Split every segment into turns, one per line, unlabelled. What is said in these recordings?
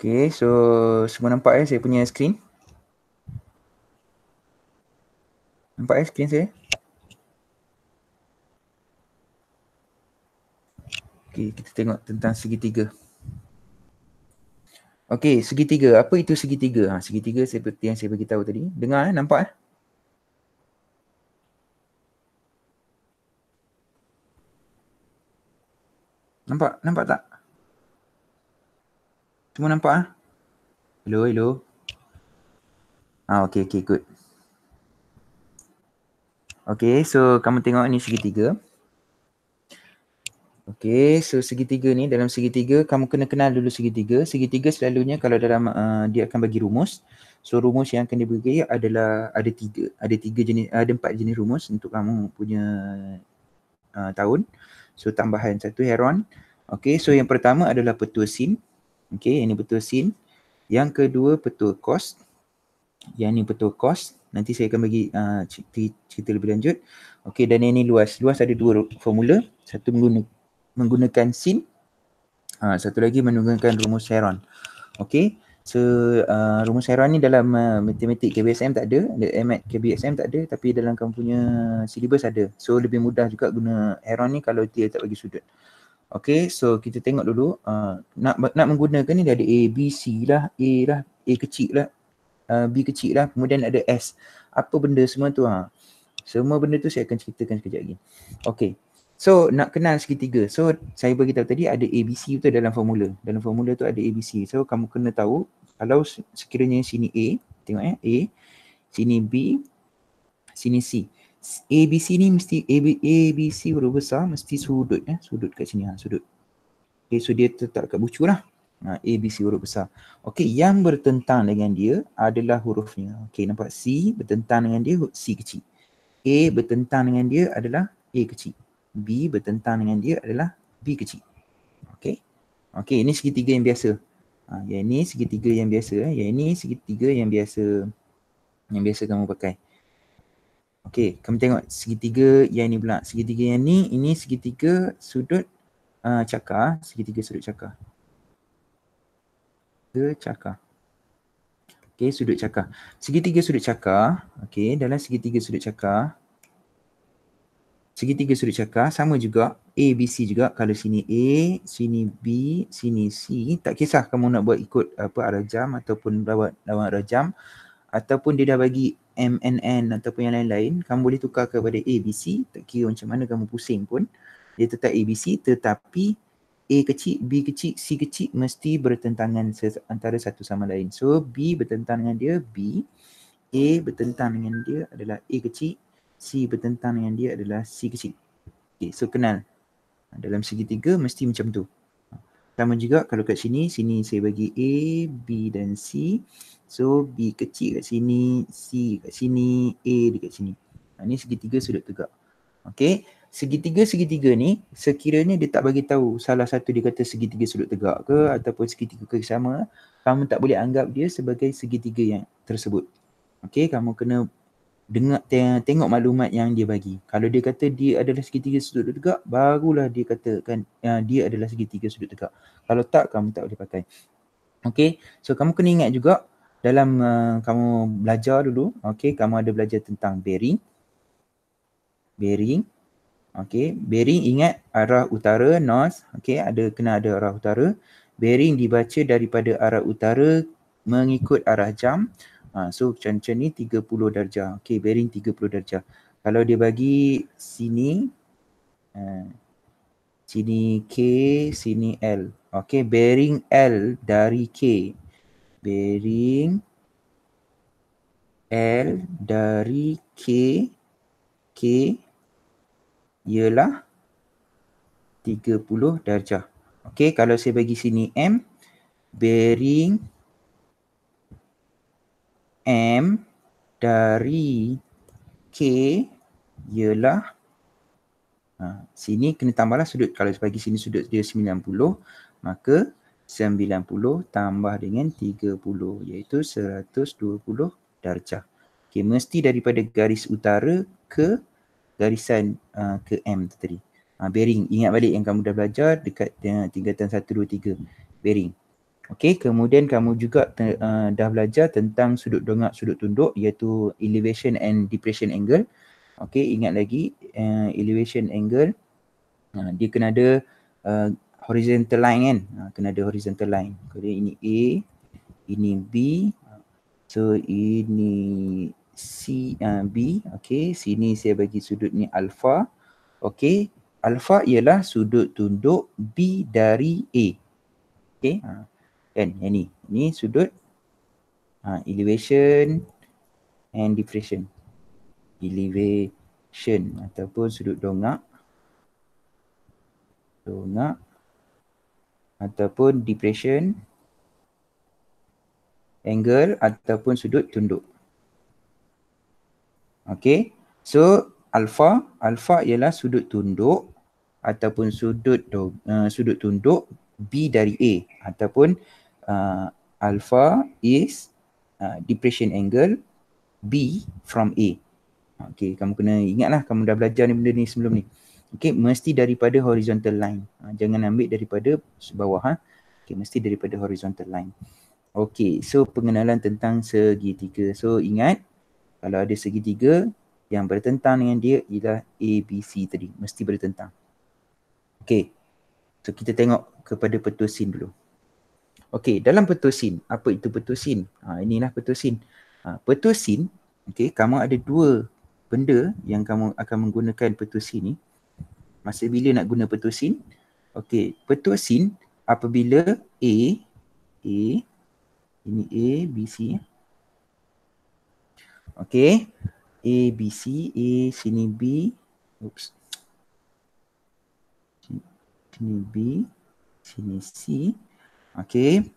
Okay, so semua nampak saya punya screen? Nampak screen saya? Okay, kita tengok tentang segitiga. Okay, segitiga. Apa itu segitiga? Segitiga seperti yang saya beritahu tadi. Dengar, nampak? Nampak tak? Semua nampak? Hello. Okay, good. Okay, so kamu tengok ni segitiga. Okay, so segitiga ni, dalam segitiga kamu kena kenal dulu segitiga. Segitiga selalunya kalau dalam dia akan bagi rumus. So rumus yang akan dibagi adalah ada 3 jenis, ada 4 jenis rumus untuk kamu punya tahun. So tambahan 1 heron. Okay, so yang pertama adalah petua sin. Okay, ini petua sin. Yang kedua petua cos. Yang ni petua cos. Nanti saya akan bagi cerita lebih lanjut. Okay, dan yang ni luas. Luas ada 2 formula. Satu menggunakan sin. Satu lagi menggunakan rumus heron. Okay, so rumus heron ni dalam matematik KBSM tak ada, MAT KBSM tak ada, tapi dalam kamu punya syllabus ada. So lebih mudah juga guna heron ni kalau dia tak bagi sudut. Okay, so kita tengok dulu nak menggunakan ni dia ada A, B, C lah, A kecil lah, B kecil lah, kemudian ada S. Apa benda semua tu? Semua benda tu saya akan ceritakan sekejap lagi. Okay, so nak kenal segitiga. So saya beritahu tadi ada ABC tu dalam formula. Dalam formula tu ada ABC. So kamu kena tahu kalau sekiranya sini A, tengok A, sini B, sini C. ABC ni mesti ABC huruf besar mesti sudut sudut kat sini sudut. Okay, so dia tetap kat bucu lah. ABC huruf besar. Okay, yang bertentang dengan dia adalah hurufnya. Okay, nampak C bertentang dengan dia C kecil. A bertentang dengan dia adalah A kecil. B bertentang dengan dia adalah B kecil. Okay. Okay, ini segitiga yang biasa. Yang ini segitiga yang biasa. Yang ini segitiga yang biasa. Yang biasa kamu pakai. Okay, kamu tengok segitiga yang ni pula. Segitiga yang ni, ini segitiga sudut cakar. Segitiga sudut cakar. Okay, sudut cakar. Segitiga sudut cakar. Okay, dalam segitiga sudut cakar. Segitiga sudut cakar sama juga A, B, C juga. Kalau sini A, sini B, sini C, tak kisah kamu nak buat ikut apa arah jam ataupun lawan arah jam, ataupun dia dah bagi M, N ataupun yang lain-lain, kamu boleh tukar kepada A, B, C. Tak kira macam mana kamu pusing pun, dia tetap A, B, C, tetapi A kecil, B kecil, C kecil mesti bertentangan antara satu sama lain. So B bertentang dengan dia B, A bertentang dengan dia adalah A kecil, C bertentang dengan dia adalah C kecil. Okay, so kenal. Dalam segitiga mesti macam tu. Sama juga kalau kat sini saya bagi A, B dan C. So B kecil kat sini, C kat sini, A dekat sini. Ini segitiga sudut tegak. Okay, segitiga ni sekiranya dia tak bagi tahu salah satu dia kata segitiga sudut tegak ke ataupun segitiga sama, kamu tak boleh anggap dia sebagai segitiga yang tersebut. Okay, kamu kena tengok maklumat yang dia bagi. Kalau dia kata dia adalah segitiga sudut tegak, barulah dia katakan dia adalah segitiga sudut tegak. Kalau tak, kamu tak boleh pakai. Okay, so kamu kena ingat juga dalam kamu belajar dulu, okay, kamu ada belajar tentang bearing. Okay, bearing ingat arah utara, north, okay, kena ada arah utara. Bearing dibaca daripada arah utara mengikut arah jam. So macam ni 30 darjah. Okay, bearing 30 darjah. Kalau dia bagi sini, sini K, sini L. Okay, bearing L dari K. Bearing L dari K ialah 30 darjah. Okay, kalau saya bagi sini M, bearing M dari K ialah sini kena tambahlah sudut. Kalau saya bagi sini sudut dia 90, maka 90 tambah dengan 30 iaitu 120 darjah. Okay, mesti daripada garis utara ke garisan ke M tadi. Bearing, ingat balik yang kamu dah belajar dekat tingkatan 1, 2, 3. Bearing. Okey, kemudian kamu juga dah belajar tentang sudut dongak, sudut tunduk, iaitu elevation and depression angle. Okey, ingat lagi elevation angle dia kena ada horizontal line kan. Kena ada horizontal line. Kemudian ini A, ini B. So ini C, B. Okey, sini saya bagi sudut ni alpha. Okey, alpha ialah sudut tunduk B dari A. Okey, kan yang ni. Ni sudut elevation and depression. Elevation ataupun sudut dongak. Dongak ataupun depression angle ataupun sudut tunduk. Okey. So alpha ialah sudut tunduk ataupun sudut tunduk B dari A, ataupun alpha is depression angle B from A. Okey, kamu kena ingatlah, kamu dah belajar ni benda ni sebelum ni. Okey, mesti daripada horizontal line. Jangan ambil daripada bawah. Okey, mesti daripada horizontal line. Okey, so pengenalan tentang segitiga. So ingat, kalau ada segitiga yang bertentang dengan dia ialah ABC tadi, mesti bertentang. Okey, so kita tengok kepada petusin dulu. Okey, dalam petusin, apa itu petusin? Inilah petusin. Petusin, okey, kamu ada dua benda yang kamu akan menggunakan petusin ni. Masa bila nak guna petusin? Okey, petusin apabila A, ini A, B, C. Okey, A, B, C, A, sini B. Oops. Sini B, sini C. Okey.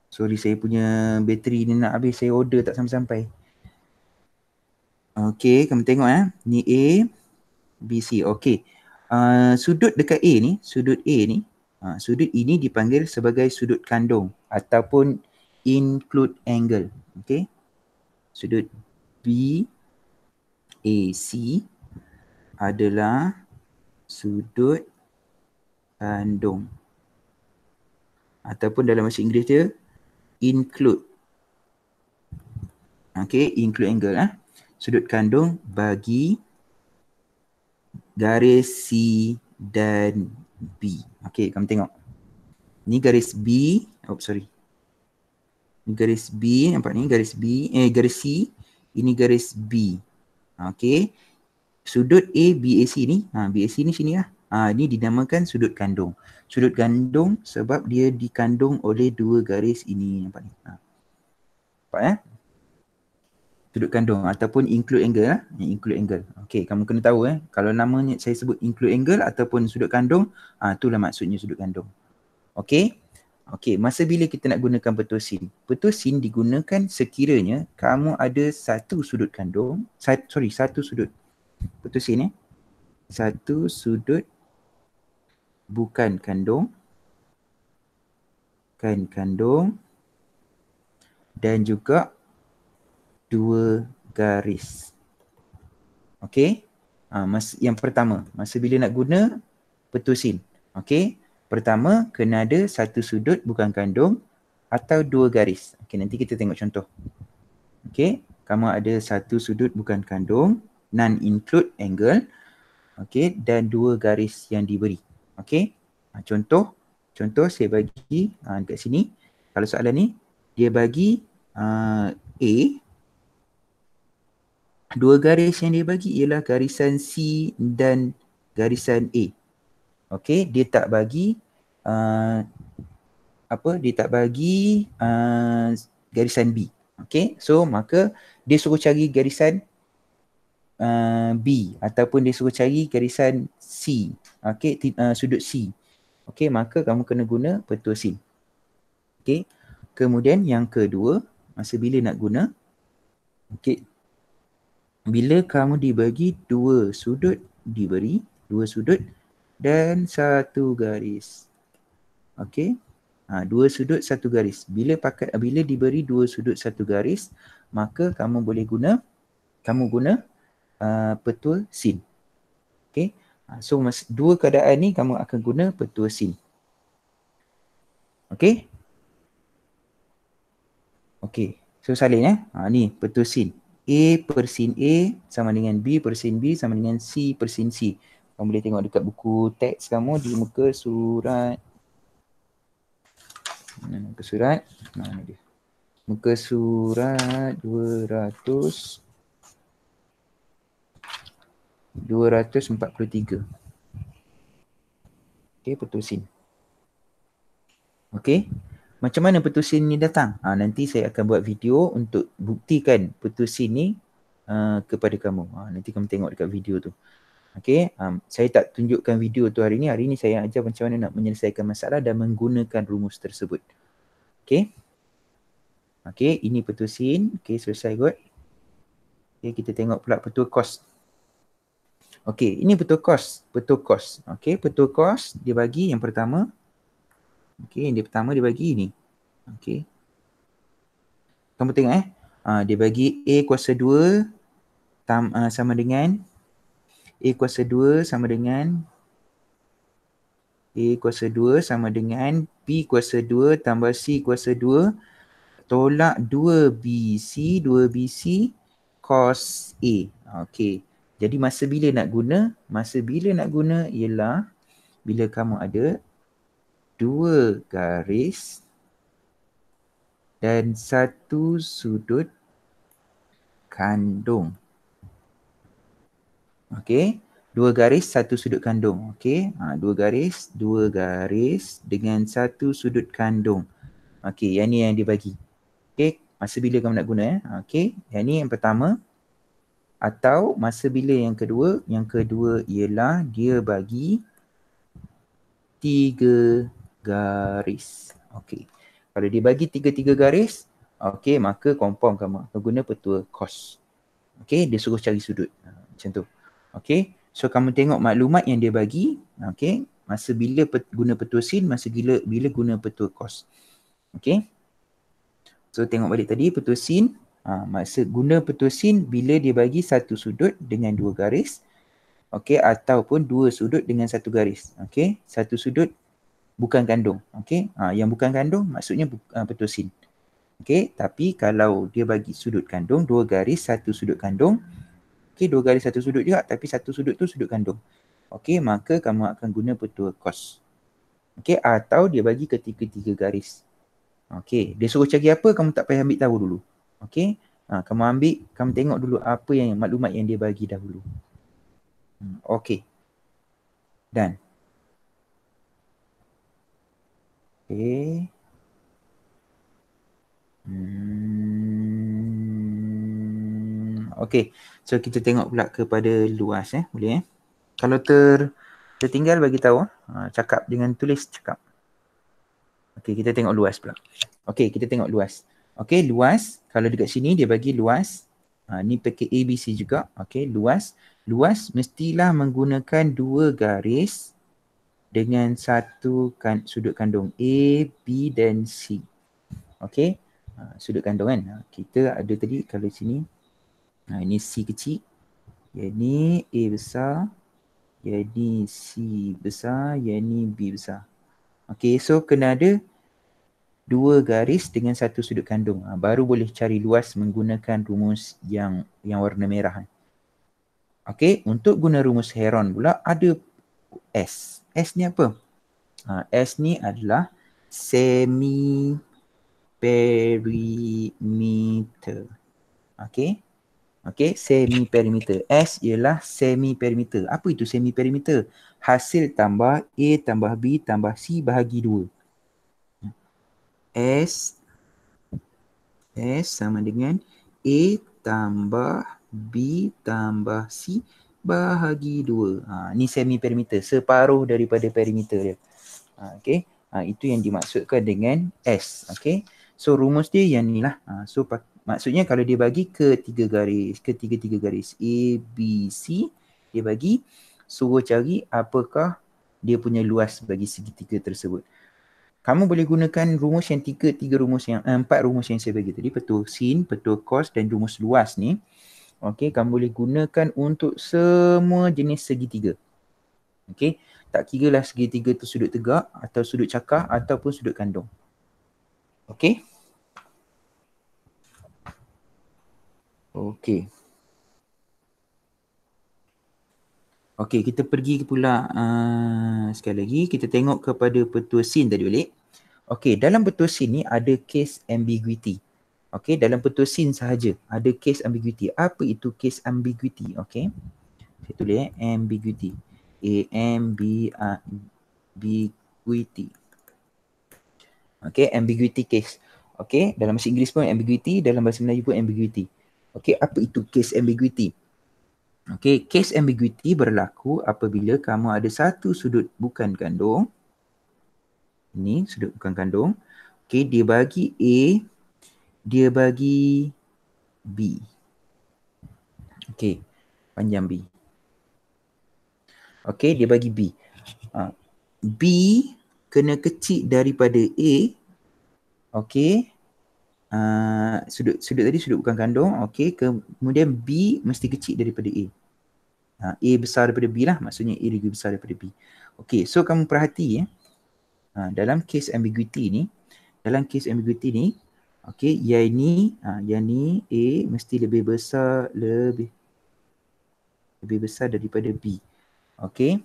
Sorry, saya punya bateri ni nak habis, saya order tak sampai-sampai. Okey, kamu tengok ni A, B, C. Okey. Sudut dekat A ni, sudut A ni, sudut ini dipanggil sebagai sudut kandung ataupun include angle. Okey. Sudut B, A, C adalah sudut kandung. Ataupun dalam bahasa Inggeris dia include. Okey, include angle sudut kandung bagi garis C dan B. Okey, kamu tengok. Ni garis B, sorry. Ni garis B, nampak ni garis B, garis C, ini garis B. Okey. Sudut ABAC ni, BAC ni sini lah. Ni dinamakan sudut kandung. Sudut kandung sebab dia dikandung oleh dua garis ini, nampak ni. Nampak sudut kandung ataupun include angle include angle. Okey, kamu kena tahu kalau namanya saya sebut include angle ataupun sudut kandung, itulah maksudnya sudut kandung. Okey. Okey, masa bila kita nak gunakan petusin? Petusin digunakan sekiranya kamu ada satu sudut kandung, satu sudut petusin satu sudut bukan kandung, dan juga dua garis. Okey. Yang pertama, masa bila nak guna petusin. Okey. Pertama, kena ada satu sudut bukan kandung atau dua garis. Okey, nanti kita tengok contoh. Okey, kamu ada satu sudut bukan kandung, non-include angle. Okey, dan dua garis yang diberi. Okey. Contoh saya bagi dekat sini. Kalau soalan ni dia bagi A, dua garis yang dia bagi ialah garisan C dan garisan A. Okey, dia tak bagi dia tak bagi garisan B. Okey, so maka dia suruh cari garisan B ataupun dia suruh cari garisan C. Okey, sudut C. Okey, maka kamu kena guna petusin. Okey. Kemudian yang kedua, masa bila nak guna, okey, bila kamu dibagi dua sudut, diberi dua sudut dan satu garis. Okey. Dua sudut satu garis. Bila diberi dua sudut satu garis, maka kamu guna petusin. Okey. So dua keadaan ni kamu akan guna petusin. Okey? Okey. So salin ni betul sin. A per sin A sama dengan B per sin B sama dengan C per sin C. Kamu boleh tengok dekat buku teks kamu di muka surat. Muka surat. Mana dia? Muka surat 243. Okey, betul sin. Okey. Macam mana petusin ni datang? Nanti saya akan buat video untuk buktikan petusin ni kepada kamu. Nanti kamu tengok dekat video tu. Okey, saya tak tunjukkan video tu hari ni. Hari ni saya ajar macam mana nak menyelesaikan masalah dan menggunakan rumus tersebut. Okey. Okey, ini petusin. Okey, selesai kot. Okey, kita tengok pula petua kos. Okey, ini petua kos. Petua kos. Okey, petua kos dia bagi yang pertama. Okey, yang pertama dia bagi ni. Okey. Kamu tengok dia bagi A kuasa 2 sama dengan A kuasa 2 sama dengan A kuasa 2 sama dengan B kuasa 2 tambah C kuasa 2 tolak 2BC cos A. Okey. Jadi masa bila nak guna? Masa bila nak guna ialah bila kamu ada 2 garis dan 1 sudut kandung. Okey. 2 garis, 1 sudut kandung. Okey. 2 garis dengan 1 sudut kandung. Okey, yang ni yang dia bagi. Okey, masa bila kamu nak guna Okey, yang ni yang pertama. Atau masa bila yang kedua? Yang kedua ialah dia bagi 3 garis. Okey. Kalau dia bagi 3 garis, okey, maka confirm kamu akan guna petua cos. Okey, dia suruh cari sudut. Macam tu. Okey. So kamu tengok maklumat yang dia bagi, okey, masa bila guna petua sin, masa bila guna petua cos. Okey. So tengok balik tadi petua sin, masa guna petua sin bila dia bagi 1 sudut dengan 2 garis, okey, ataupun 2 sudut dengan 1 garis. Okey, 1 sudut bukan kandung. Okey, yang bukan kandung maksudnya petua sin. Okey, tapi kalau dia bagi sudut kandung, 2 garis, 1 sudut kandung, okey, 2 garis 1 sudut juga, tapi 1 sudut tu sudut kandung. Okey, maka kamu akan guna petua cos. Okey, atau dia bagi ketika-3 garis. Okey, dia suruh cari apa, kamu tak payah ambil tahu dulu. Okey, kamu tengok dulu apa yang maklumat yang dia bagi dahulu. Okey. Done. Okey. Okey, so kita tengok pula kepada luas boleh Kalau tertinggal bagi tahu cakap dengan tulis cakap. Okey, kita tengok luas pula. Okey, kita tengok luas. Okey, luas kalau dekat sini dia bagi luas ni pakai ABC juga. Okey, luas mestilah menggunakan 2 garis dengan 1 sudut kandung A, B dan C. Okey, sudut kandung kan. Kita ada tadi kalau sini ini C kecil, yang ni A besar, yang ni C besar, yang ni B besar. Okey, so kena ada 2 garis dengan 1 sudut kandung. Baru boleh cari luas menggunakan rumus yang warna merah. Okey, untuk guna rumus Heron pula ada S. S ni apa? S ni adalah semi perimeter. Okey. Okey, semi perimeter. S ialah semi perimeter. Apa itu semi perimeter? Hasil tambah A tambah B tambah C bahagi 2. S sama dengan A tambah B tambah C bahagi 2. Ni semi perimeter, separuh daripada perimeter dia. Okey. Itu yang dimaksudkan dengan S. Okey. So rumus dia yang ni lah. So maksudnya kalau dia bagi ketiga garis A, B, C, dia bagi suruh cari apakah dia punya luas bagi segitiga tersebut. Kamu boleh gunakan rumus yang empat rumus yang saya bagi tadi, petua sin, petua cos dan rumus luas ni. Okey, kamu boleh gunakan untuk semua jenis segitiga. Okey. Tak kira lah segitiga tu sudut tegak atau sudut cakar ataupun sudut kandung. Okey? Okey. Okey, kita pergi pula sekali lagi kita tengok kepada petua sin tadi balik. Okey, dalam petua sin ni ada case ambiguity. Okey, dalam petua sin sahaja ada case ambiguity. Apa itu case ambiguity? Okey. Saya tulis ambiguity. Ambiguity. Okey, ambiguity case. Okey, dalam bahasa Inggeris pun ambiguity, dalam bahasa Melayu pun ambiguity. Okey, apa itu case ambiguity? Okey, case ambiguity berlaku apabila kamu ada satu sudut bukan kandung. Ini sudut bukan kandung. Okey, dia bagi A, dia bagi B. Okey, panjang B. Okey, dia bagi B. B kena kecil daripada A. Okey. Sudut tadi sudut bukan kandung. Okey, kemudian B mesti kecil daripada A. A besar daripada B lah, maksudnya A lebih besar daripada B. Okey, so kamu perhati dalam case ambiguity ni, okey, yang ni A mesti lebih besar daripada B. Okey.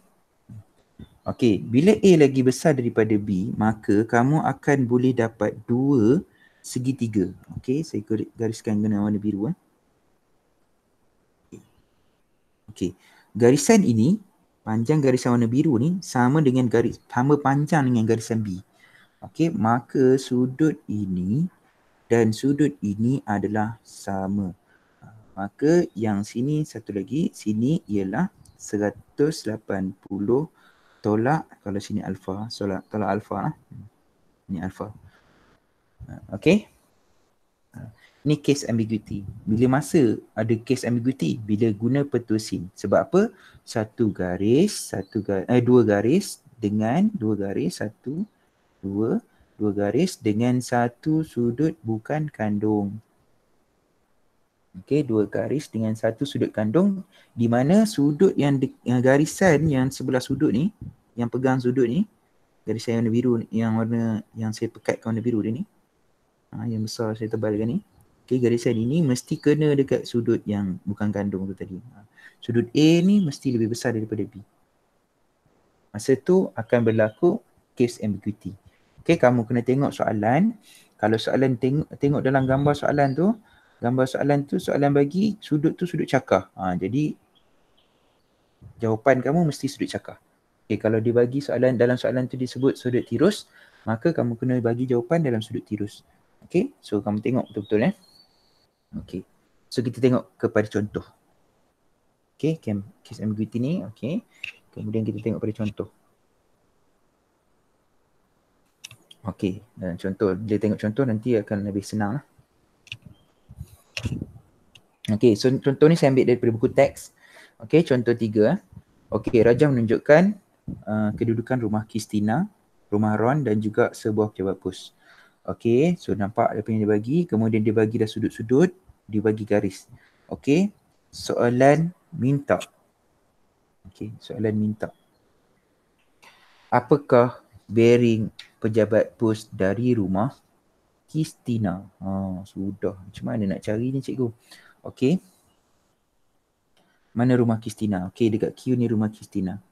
Okey, bila A lagi besar daripada B, maka kamu akan boleh dapat dua segitiga. Okey, saya gariskan dengan warna biru. Okey, garisan ini, panjang garisan warna biru ni sama panjang dengan garisan B. Okey, maka sudut ini dan sudut ini adalah sama. Maka yang sini satu lagi, sini ialah 180 tolak, kalau sini alfa, tolak alfa lah. Ini alfa. Okey. Ni case ambiguity. Bila masa ada case ambiguity? Bila guna petua sin. Sebab apa? Dua garis dengan satu sudut bukan kandung. Okey, dua garis dengan satu sudut kandung, di mana sudut garisan yang sebelah sudut ni, yang pegang sudut ni, garisan warna biru yang saya pekatkan warna biru dia ni, yang besar saya tebalkan ni. Okey, garisan ini mesti kena dekat sudut yang bukan kandung tu tadi. Sudut A ni mesti lebih besar daripada B. Masa tu akan berlaku case ambiguity. Okey, kamu kena tengok soalan. Kalau soalan tengok dalam gambar soalan tu soalan bagi sudut tu sudut cakar. Jadi jawapan kamu mesti sudut cakar. Okey, kalau dia bagi dalam soalan tu disebut sudut tirus, maka kamu kena bagi jawapan dalam sudut tirus. Okey, so kamu tengok betul-betul Okey. So kita tengok kepada contoh. Okey, case ambiguity ni, okey. Kemudian kita tengok pada contoh. Okey, dan contoh, bila tengok contoh nanti akan lebih senang lah. Okey, so contoh ni saya ambil daripada buku teks. Okey, contoh 3. Okey, Raja menunjukkan kedudukan rumah Kristina, rumah Ron dan juga sebuah pejabat pos. Okey, so nampak apa yang dia bagi, kemudian dia bagi dah sudut-sudut, dia bagi garis. Okey, soalan minta. Okey, soalan minta. Apakah bearing pejabat pos dari rumah Kristina? Sudah. Macam mana nak cari ni cikgu? Okey. Mana rumah Kristina? Okey, dekat Q ni rumah Kristina.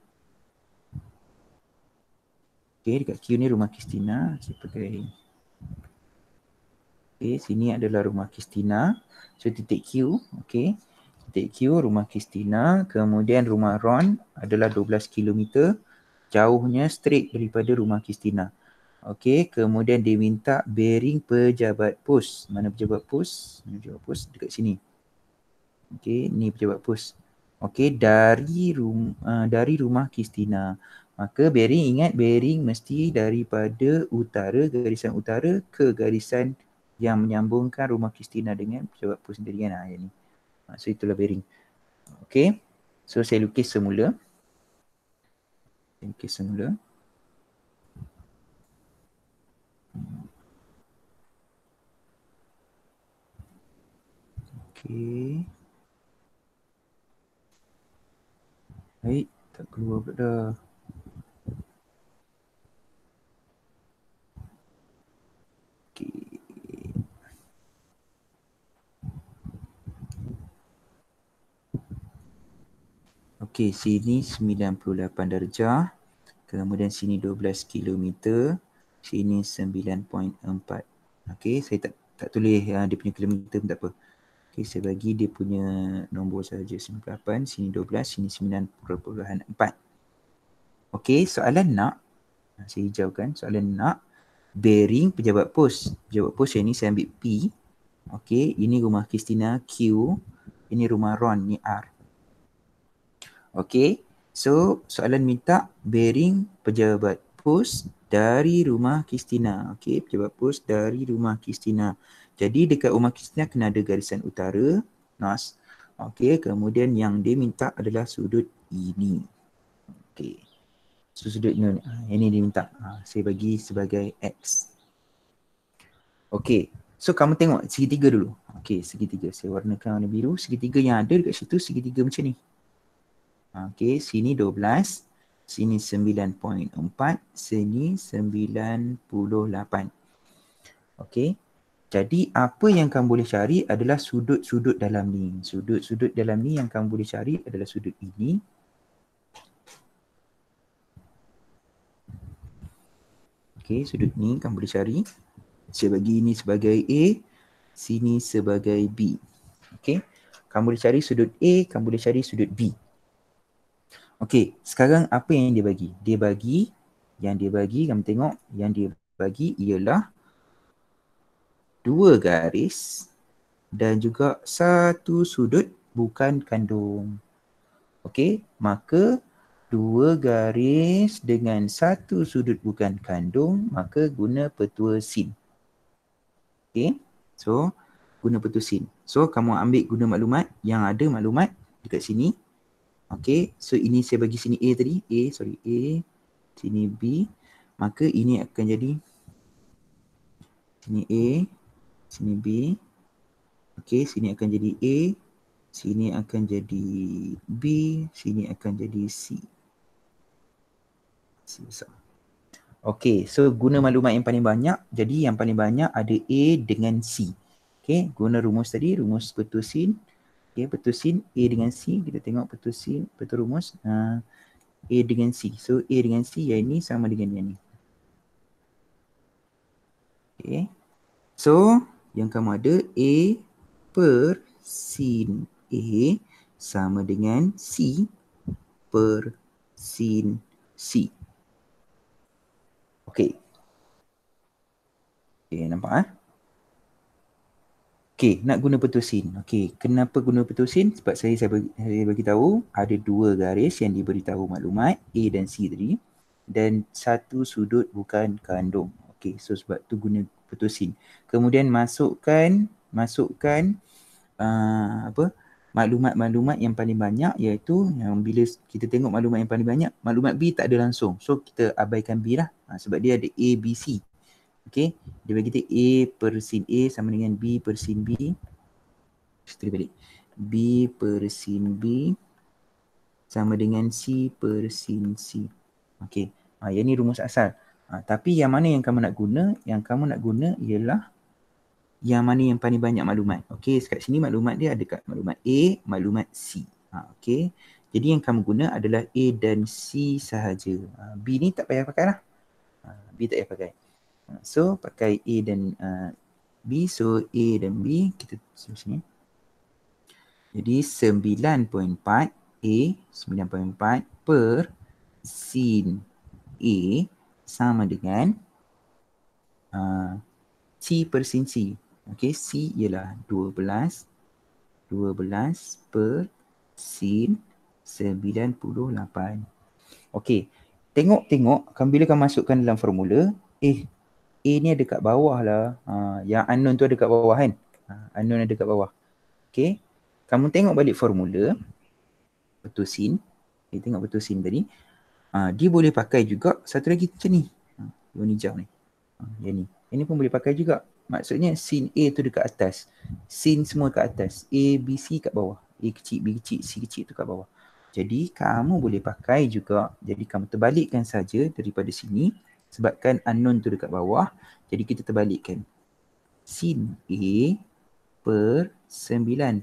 Okey, dekat Q ni rumah Kristina. Saya pakai. Okey, sini adalah rumah Kristina. So titik Q. Okey. Titik Q, rumah Kristina. Kemudian rumah Ron adalah 12 km. Jauhnya straight daripada rumah Kristina. Okey, kemudian dia minta bearing pejabat pos. Mana pejabat pos? Mana pejabat pos? Dekat sini. Okey, ni pejabat pos. Okey, dari rumah Kristina. Maka bearing, ingat bearing mesti daripada utara, garisan utara ke garisan yang menyambungkan rumah Kristina dengan pejabat pos sendiri kan. Yang ni. So itulah bearing. Okey. So saya lukis semula. Okey. Baik, tak keluar pula dah. Okey, sini 98 darjah. Kemudian sini 12 kilometer. Sini 9.4. Okey, saya tak tulis dia punya kilometer pun tak apa. Okey, saya bagi dia punya nombor saja 98, sini 12, sini 9.4. Okey, soalan nak, saya hijaukan, soalan nak bearing pejabat pos. Pejabat pos yang ni saya ambil P. Okey, ini rumah Christina Q, ini rumah Ron ni R. Okey, so soalan minta bearing pejabat pos dari rumah Christina. Okey, pejabat pos dari rumah Christina. Jadi dekat rumah Christina kena ada garisan utara, NOS. Okey, kemudian yang dia minta adalah sudut ini. Okey, so sudut ini dia minta. Saya bagi sebagai X. Okey, so kamu tengok segitiga dulu. Okey, segitiga. Saya warnakan warna biru. Segitiga yang ada dekat situ, segitiga macam ni. Okey, sini 12, sini 9.4, sini 98. Okey. Jadi apa yang kamu boleh cari adalah sudut-sudut dalam ni. Sudut-sudut dalam ni yang kamu boleh cari adalah sudut ini. Okey, sudut ni kamu boleh cari. Saya bagi ini sebagai A, sini sebagai B. Okey. Kamu boleh cari sudut A, kamu boleh cari sudut B. Okey, sekarang apa yang dia bagi? Yang dia bagi, kamu tengok, yang dia bagi ialah 2 garis dan juga satu sudut bukan kandung. Okey, maka 2 garis dengan satu sudut bukan kandung, maka guna petua sin. Okey, so guna petua sin. So kamu ambil guna maklumat, yang ada maklumat dekat sini. Okey, so ini saya bagi sini A tadi, A, sini B, maka ini akan jadi sini A, sini B. Okey, sini akan jadi A, sini akan jadi B, sini akan jadi C. C besar. Okey, so guna maklumat yang paling banyak, jadi yang paling banyak ada A dengan C. Okey, guna rumus tadi, rumus petua sin. Okey, petua sin A dengan C, kita tengok petua sin, petua rumus A dengan C. So A dengan C yang ini sama dengan yang ni. Okey. So yang kamu ada A per sin A sama dengan C per sin C. Okey. Okey, nampak Okey, nak guna petua sin. Okey, kenapa guna petua sin? Sebab saya bagi tahu ada 2 garis yang diberitahu maklumat A dan C tadi dan satu sudut bukan kandung. Okey, so sebab tu guna petua sin. Kemudian masukkan maklumat-maklumat yang paling banyak, iaitu yang bila kita tengok maklumat yang paling banyak, maklumat B tak ada langsung. So kita abaikan B lah sebab dia ada A, B, C. Okey, dia bagi kita A per sin A sama dengan B per sin B. Setelah balik. B per sin B sama dengan C per sin C. Okey, yang ni rumus asal. Tapi yang mana yang kamu nak guna? Yang kamu nak guna ialah yang mana yang paling banyak maklumat. Okey, kat sini maklumat dia ada kat maklumat A, maklumat C. Okey, jadi yang kamu guna adalah A dan C sahaja. B ni tak payah pakai lah. B tak payah pakai. So pakai A dan B. So A dan B kita tulis sini. Jadi 9.4 A 9.4 per sin A sama dengan C per sin C. Okey, C ialah 12 per sin 98. Okey, tengok bila kamu masukkan dalam formula, A ni ada kat bawah lah. Yang unknown tu ada kat bawah kan? Unknown ada kat bawah. Okay. Kamu tengok balik formula petua sin. Okay, tengok petua sin tadi. Dia boleh pakai juga satu lagi macam ni. Warna hijau ni. Yang ni. Yang ni pun boleh pakai juga. Maksudnya sin A tu dekat atas. Sin semua kat atas. A, B, C kat bawah. A kecil, B kecil, C kecil tu kat bawah. Jadi kamu boleh pakai juga. Jadi kamu terbalikkan saja daripada sini. Sebabkan unknown tu dekat bawah. Jadi kita terbalikkan. Sin A per 9.4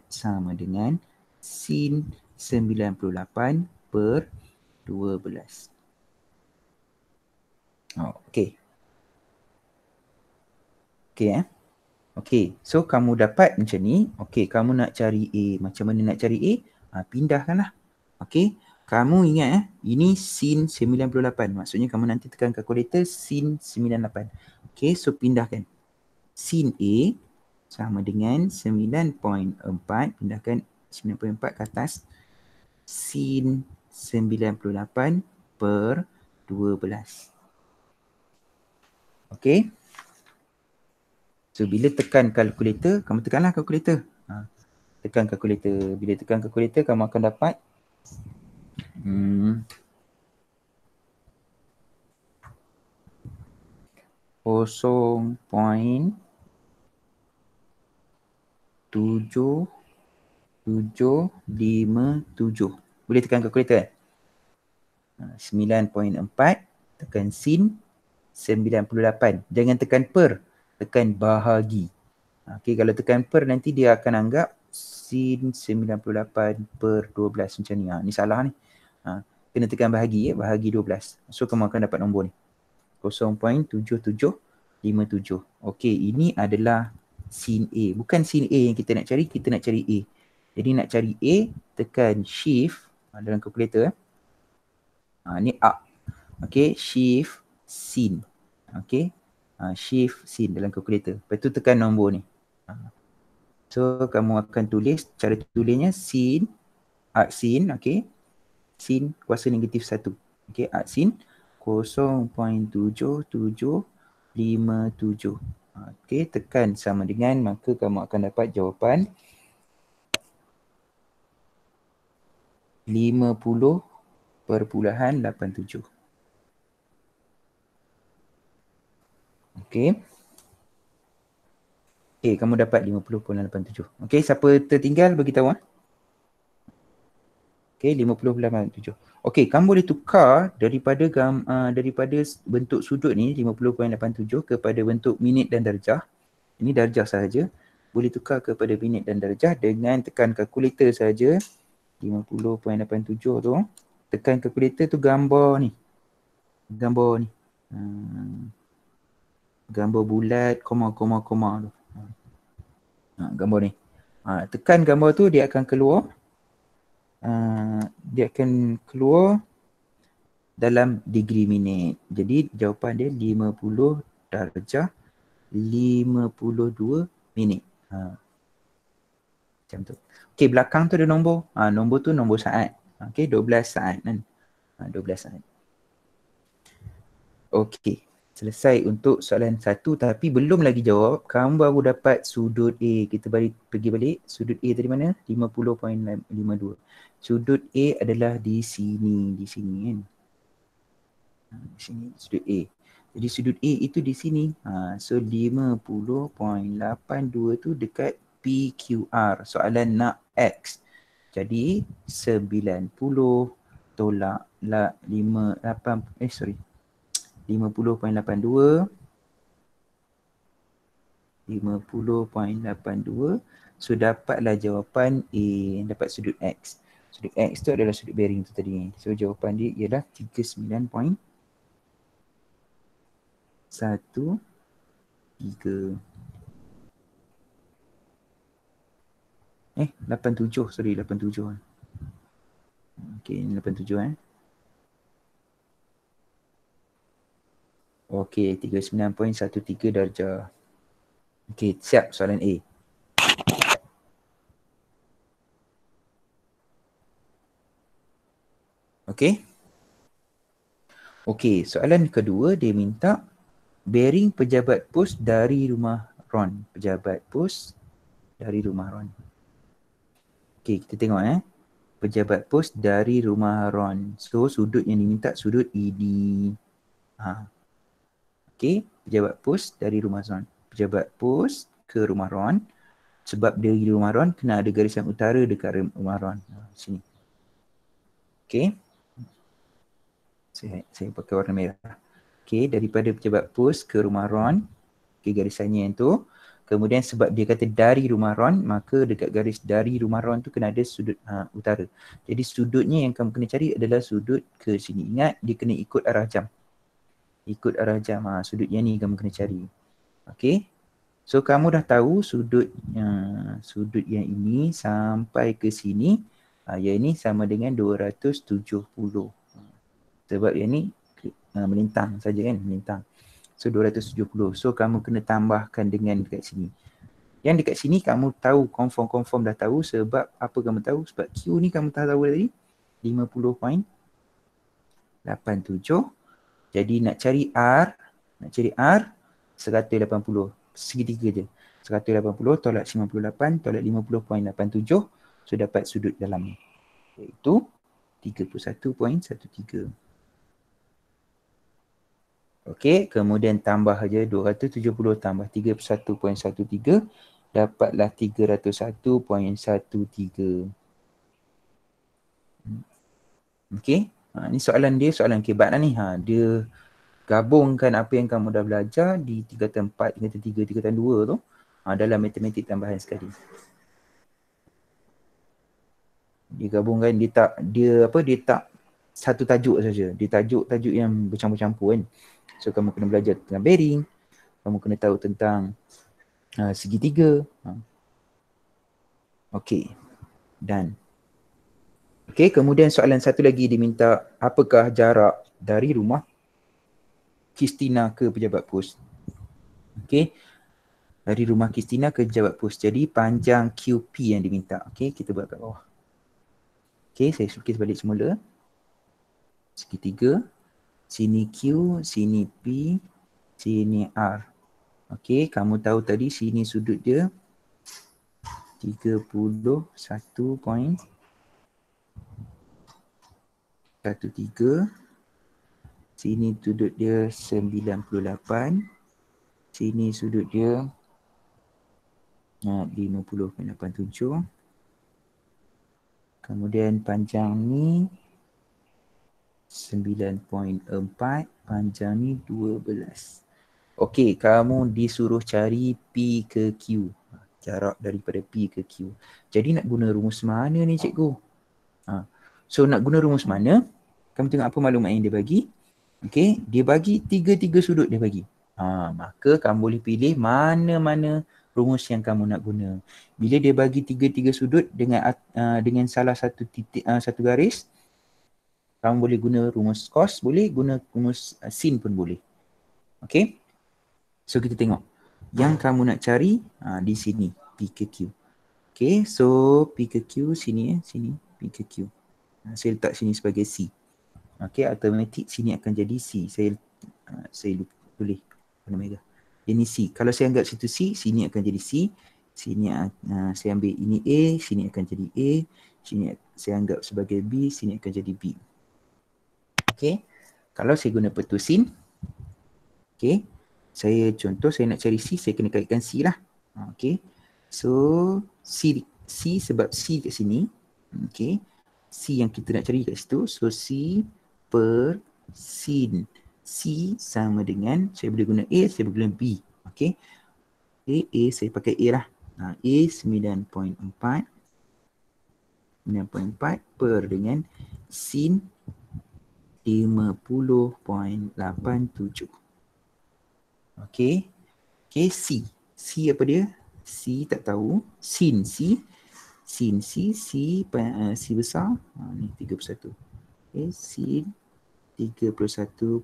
sama dengan sin 98/12. Okey. Okey Okey, so kamu dapat macam ni. Okey, kamu nak cari A. Macam mana nak cari A? Pindahkanlah. Okey, kamu ingat ini sin 98. Maksudnya kamu nanti tekan kalkulator sin 98. Okey, so pindahkan. Sin A sama dengan 9.4. Pindahkan 9.4 ke atas. Sin 98/12. Okey. So, bila tekan kalkulator, kamu tekanlah kalkulator. Tekan kalkulator. Bila tekan kalkulator, kamu akan dapat 0.7757. Boleh tekan kalkulator? 9.4 tekan sin 98. Jangan tekan per, tekan bahagi. Okey, kalau tekan per nanti dia akan anggap sin 98/12 macam ni. Ni salah ni. Kena tekan bahagi bahagi 12. So kamu akan dapat nombor ni. 0.7757. Okey, ini adalah sin A. Bukan sin A yang kita nak cari A. Jadi nak cari A, tekan shift dalam kalkulator. Ni A. Okey, shift sin. Okey. Shift sin dalam kalkulator. Lepas tu tekan nombor ni. So kamu akan tulis, cara tulisnya sin, sin, okey. Sin kuasa negatif 1. Okey, sin 0.7757. Okey, tekan sama dengan, maka kamu akan dapat jawapan 50.87. Okey. Okey, kamu dapat 50.87. Okey, siapa tertinggal bagi tahu. Okey, 50.87. Okey, kamu boleh tukar daripada bentuk sudut ni 50.87 kepada bentuk minit dan darjah. Ini darjah sahaja. Boleh tukar kepada minit dan darjah dengan tekan kalkulator sahaja. 50.87 tu. Tekan kalkulator tu gambar ni. Gambar ni. Gambar bulat, koma tu. Gambar ni. Tekan gambar tu, dia akan keluar. Dia akan keluar dalam degree minit. Jadi jawapan dia 50 darjah 52 minit. Macam tu. Okey, belakang tu ada nombor. Nombor tu nombor saat. Okey, 12 saat kan. 12 saat. Okey. Selesai untuk soalan 1 tapi belum lagi jawab. Kamu baru dapat sudut A. Kita pergi balik. Sudut A tadi mana? 50.52. Sudut A adalah di sini. Di sini kan. Di sini sudut A. Jadi sudut A itu di sini. So 50.82 tu dekat PQR. Soalan nak X. Jadi 90 tolak 50.82. 50.82. So dapatlah jawapan A. Dapat sudut X. Sudut X tu adalah sudut bearing tu tadi. So jawapan dia ialah 39.13. Eh, 87. Sorry, 87. Okey, 87 Okey, 39.13 darjah. Okey, siap soalan A. Okey. Okey, soalan kedua dia minta bearing pejabat pos dari rumah Ron. Pejabat pos dari rumah Ron. Okey, kita tengok pejabat pos dari rumah Ron. So sudut yang diminta sudut ED. Okey, pejabat pos dari rumah Ron. Pejabat pos ke rumah Ron. Sebab dari rumah Ron kena ada garisan utara dekat rumah Ron. Sini. Okey. Saya pakai warna merah. Okey, daripada pejabat pos ke rumah Ron. Okey, garisannya yang tu. Kemudian sebab dia kata dari rumah Ron, maka dekat garis dari rumah Ron tu kena ada sudut utara. Jadi sudutnya yang kamu kena cari adalah sudut ke sini. Ingat, dia kena ikut arah jam. Ikut arah jam. Sudut yang ni kamu kena cari. Okay. So kamu dah tahu sudut yang ini sampai ke sini, yang ini sama dengan 270. Sebab yang ni melintang saja kan, melintang. So 270. So kamu kena tambahkan dengan dekat sini. Yang dekat sini kamu tahu, confirm dah tahu. Sebab apa kamu tahu? Sebab Q ni kamu tahu tadi 50.87. Jadi nak cari R 180. Segitiga je. 180 tolak 58 tolak 50.87. So dapat sudut dalamnya, iaitu 31.13. Okey, kemudian tambah aja 270 tambah 31.13 dapatlah 301.13. Okey, ni soalan dia, soalan kebat lah ni. Dia gabungkan apa yang kamu dah belajar di tingkatan 4, tingkatan 3, tingkatan 2 tu dalam matematik tambahan sekali. Dia gabungkan, dia tak satu tajuk saja. Dia tajuk-tajuk yang bercampur-campur kan. So kamu kena belajar tentang bearing, kamu kena tahu tentang segitiga. Okey, done. Okey, kemudian soalan satu lagi dia minta apakah jarak dari rumah Kristina ke pejabat pos. Okey, dari rumah Kristina ke pejabat pos. Jadi panjang QP yang diminta. Okey, kita buat kat bawah. Okey, saya lukis balik semula. Segitiga. Sini Q, sini P, sini R. Okey, kamu tahu tadi sini sudut dia 31.13. Sini sudut dia 98. Sini sudut dia 50.87. Kemudian panjang ni 9.4, panjang ni 12. Okey, kamu disuruh cari P ke Q. Jarak daripada P ke Q. Jadi nak guna rumus mana ni cikgu? So nak guna rumus mana? Kamu tengok apa maklumat yang dia bagi. Okey, dia bagi tiga sudut dia bagi. Maka kamu boleh pilih mana-mana rumus yang kamu nak guna. Bila dia bagi tiga sudut dengan salah satu titik, satu garis, kamu boleh guna rumus cos, boleh guna rumus sin pun boleh. Okey. So kita tengok. Yang kamu nak cari di sini, P ke Q. Okey, so P ke Q sini sini P ke Q. Saya letak sini sebagai C. Okey, automatik sini akan jadi C. Saya tulis warna merah. Ini C. Kalau saya anggap situ C, sini akan jadi C. Sini saya ambil ini A, sini akan jadi A. Sini saya anggap sebagai B, sini akan jadi B. Okey. Kalau saya guna petusin, okey. Saya nak cari C, saya kena kaitkan C lah. Okey. So C sebab C kat sini. Okey. C yang kita nak cari kat situ. So C per sin. C sama dengan, saya boleh guna A, saya boleh guna B. Okey. A saya pakai A lah. A 9.4 per dengan sin 50.87. Okey. Okey, C. C apa dia? C tak tahu. Sin C besar. Ni 31. Okey, sin 31.13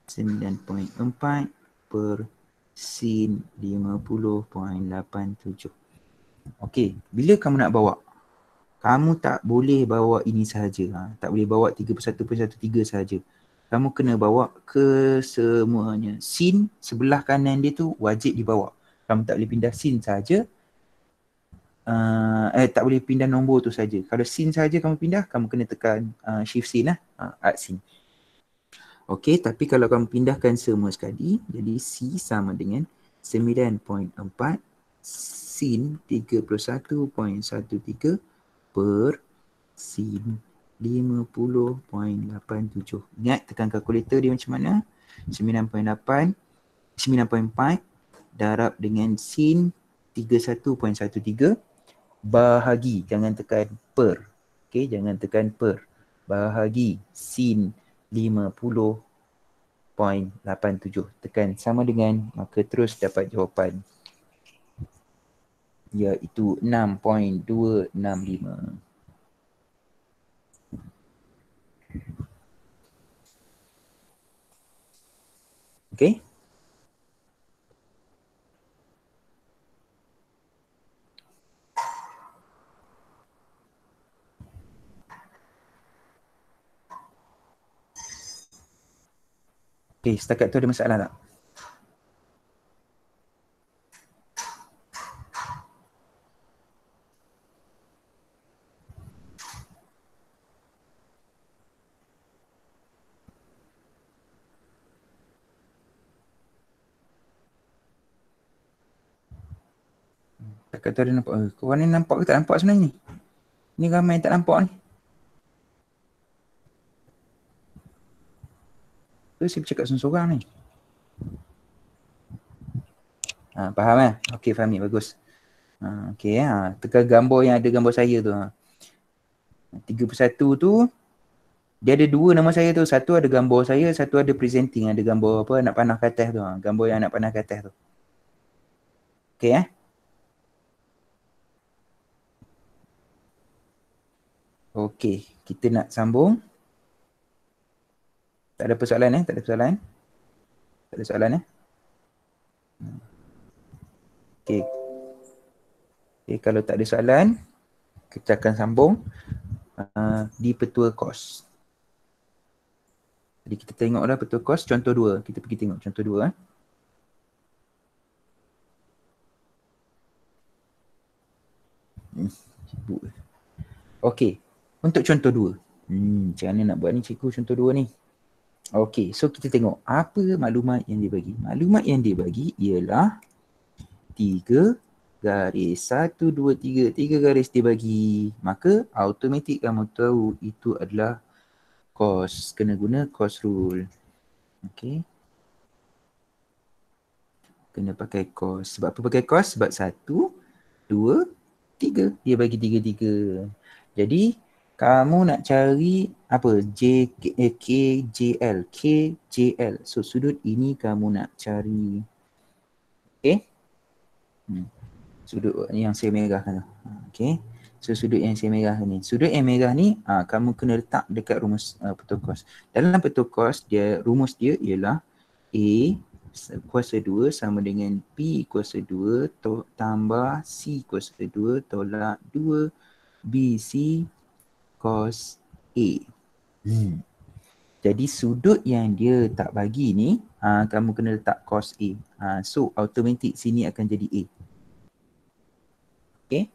9.4 per sin 50.87. Okey, bila kamu nak bawa? Kamu tak boleh bawa ini sahaja. Tak boleh bawa 31.13 sahaja. Kamu kena bawa ke semuanya. Sin sebelah kanan dia tu wajib dibawa. Kamu tak boleh pindah sin sahaja. Tak boleh pindah nombor tu saja. Kalau sin saja kamu pindah, kamu kena tekan shift sin lah. Add sin. Okey, tapi kalau kamu pindahkan semua sekali, jadi C sama dengan 9.4 sin 31.13 per sin 50.87. Ingat tekan kalkulator dia macam mana? 9.4 darab dengan sin 31.13 bahagi, jangan tekan per. Okey, jangan tekan per. Bahagi sin 50.87. Tekan sama dengan, maka terus dapat jawapan, iaitu 6.265. Okey. Okey, setakat tu ada masalah tak? Setakat tu ada nampak. Korang ni nampak ke tak nampak sebenarnya ni? Ni ramai yang tak nampak ni. Tu saya bercakap seorang-seorang ni. Faham kan? Okey, faham ni, bagus. Okey, tekan gambar yang ada gambar saya tu. 31 tu, dia ada dua nama saya tu. Satu ada gambar saya, satu ada presenting, ada gambar apa, anak panah ke atas tu. Gambar yang anak panah ke atas tu. Okey Okey, kita nak sambung. Tak ada persoalan Tak ada persoalan? Tak ada soalan Okey. Okay, kalau tak ada soalan, kita akan sambung di petua kos. Jadi kita tengoklah petua kos contoh 2. Kita pergi tengok contoh 2. Okey, untuk contoh 2. Macam mana nak buat ni cikgu contoh 2 ni? Okey, so kita tengok apa maklumat yang dia bagi. Maklumat yang dia bagi ialah 3 garis 1, 2, 3. 3 garis dia bagi. Maka automatik kamu tahu itu adalah kos. Kena guna kos rule. Okey. Kena pakai kos. Sebab apa pakai kos? Sebab 1, 2, 3. Dia bagi 3, 3. Jadi kamu nak cari apa? KJL. KJL. So sudut ini kamu nak cari. Okay. Sudut yang saya merahkan. Okay. So sudut yang saya merah ni. Sudut yang merah ni kamu kena letak dekat rumus petua kos. Dalam petua kos, rumus dia ialah A kuasa 2 sama dengan B kuasa 2 tambah C kuasa 2 tolak 2 BC cos A. Jadi sudut yang dia tak bagi ni, kamu kena letak cos A. So automatik sini akan jadi A. Okay.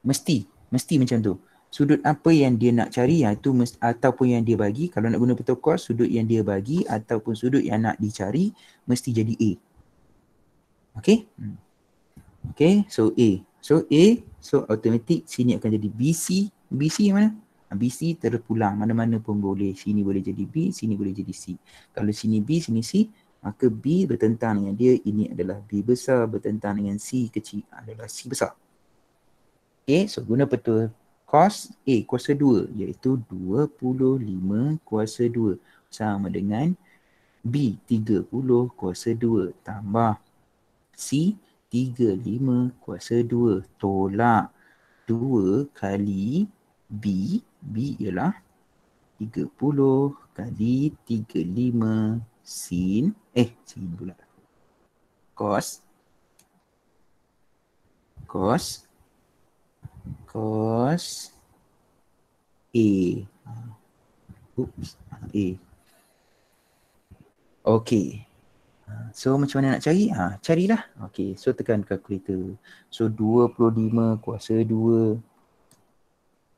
Mesti macam tu. Sudut apa yang dia nak cari itu ataupun yang dia bagi, kalau nak guna petua kos, sudut yang dia bagi ataupun sudut yang nak dicari mesti jadi A. Okay. Okay, so A. So automatik sini akan jadi BC. BC yang mana? BC terpulang, mana-mana pun boleh. Sini boleh jadi B, sini boleh jadi C. Kalau sini B, sini C, maka B bertentang dengan dia, ini adalah B besar, bertentang dengan C kecil adalah C besar. Okay, so guna petua cos A kuasa 2 iaitu 25 kuasa 2 sama dengan B 30 kuasa 2 tambah C 35 kuasa 2 tolak 2 kali B. B ialah 30 kali 35 sin pula. Cos A. A. Okey. So macam mana nak cari? Carilah. Okey, so tekan kalkulator. So 25 kuasa 2.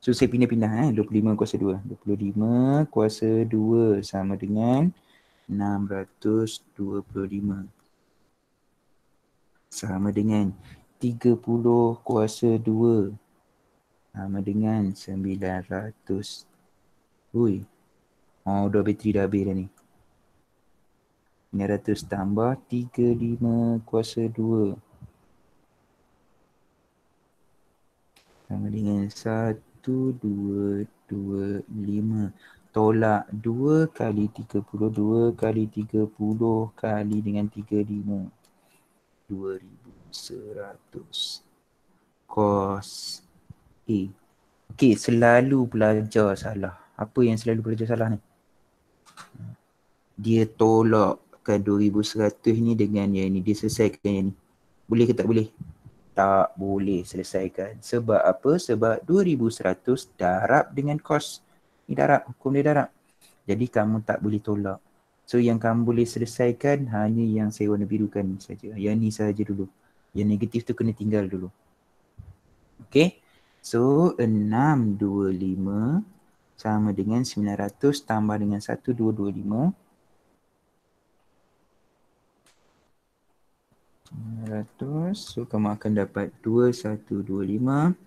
So saya pindah-pindah 25 kuasa 2. 25 kuasa 2 sama dengan 625. Sama dengan 30 kuasa 2 sama dengan 900. Ui. Dah bateri dah habis dah ni. 900 tambah 35 kuasa 2 sama dengan 1225. Tolak 2 kali 32 kali 30 kali dengan 35. 2100 cos A. Okey, selalu pelajar salah. Apa yang selalu pelajar salah ni? Dia tolakkan 2100 ni dengan yang ni. Dia selesaikan yang ni. Boleh ke tak boleh? Tak boleh selesaikan. Sebab apa? Sebab 2100 darab dengan cos. Ni darab, hukum dia darab. Jadi kamu tak boleh tolak. So yang kamu boleh selesaikan hanya yang saya warna birukan ni saja. Yang ni saja dulu. Yang negatif tu kena tinggal dulu. Okay. So 625 sama dengan 900 tambah dengan 1225. 900. So kamu akan dapat 2125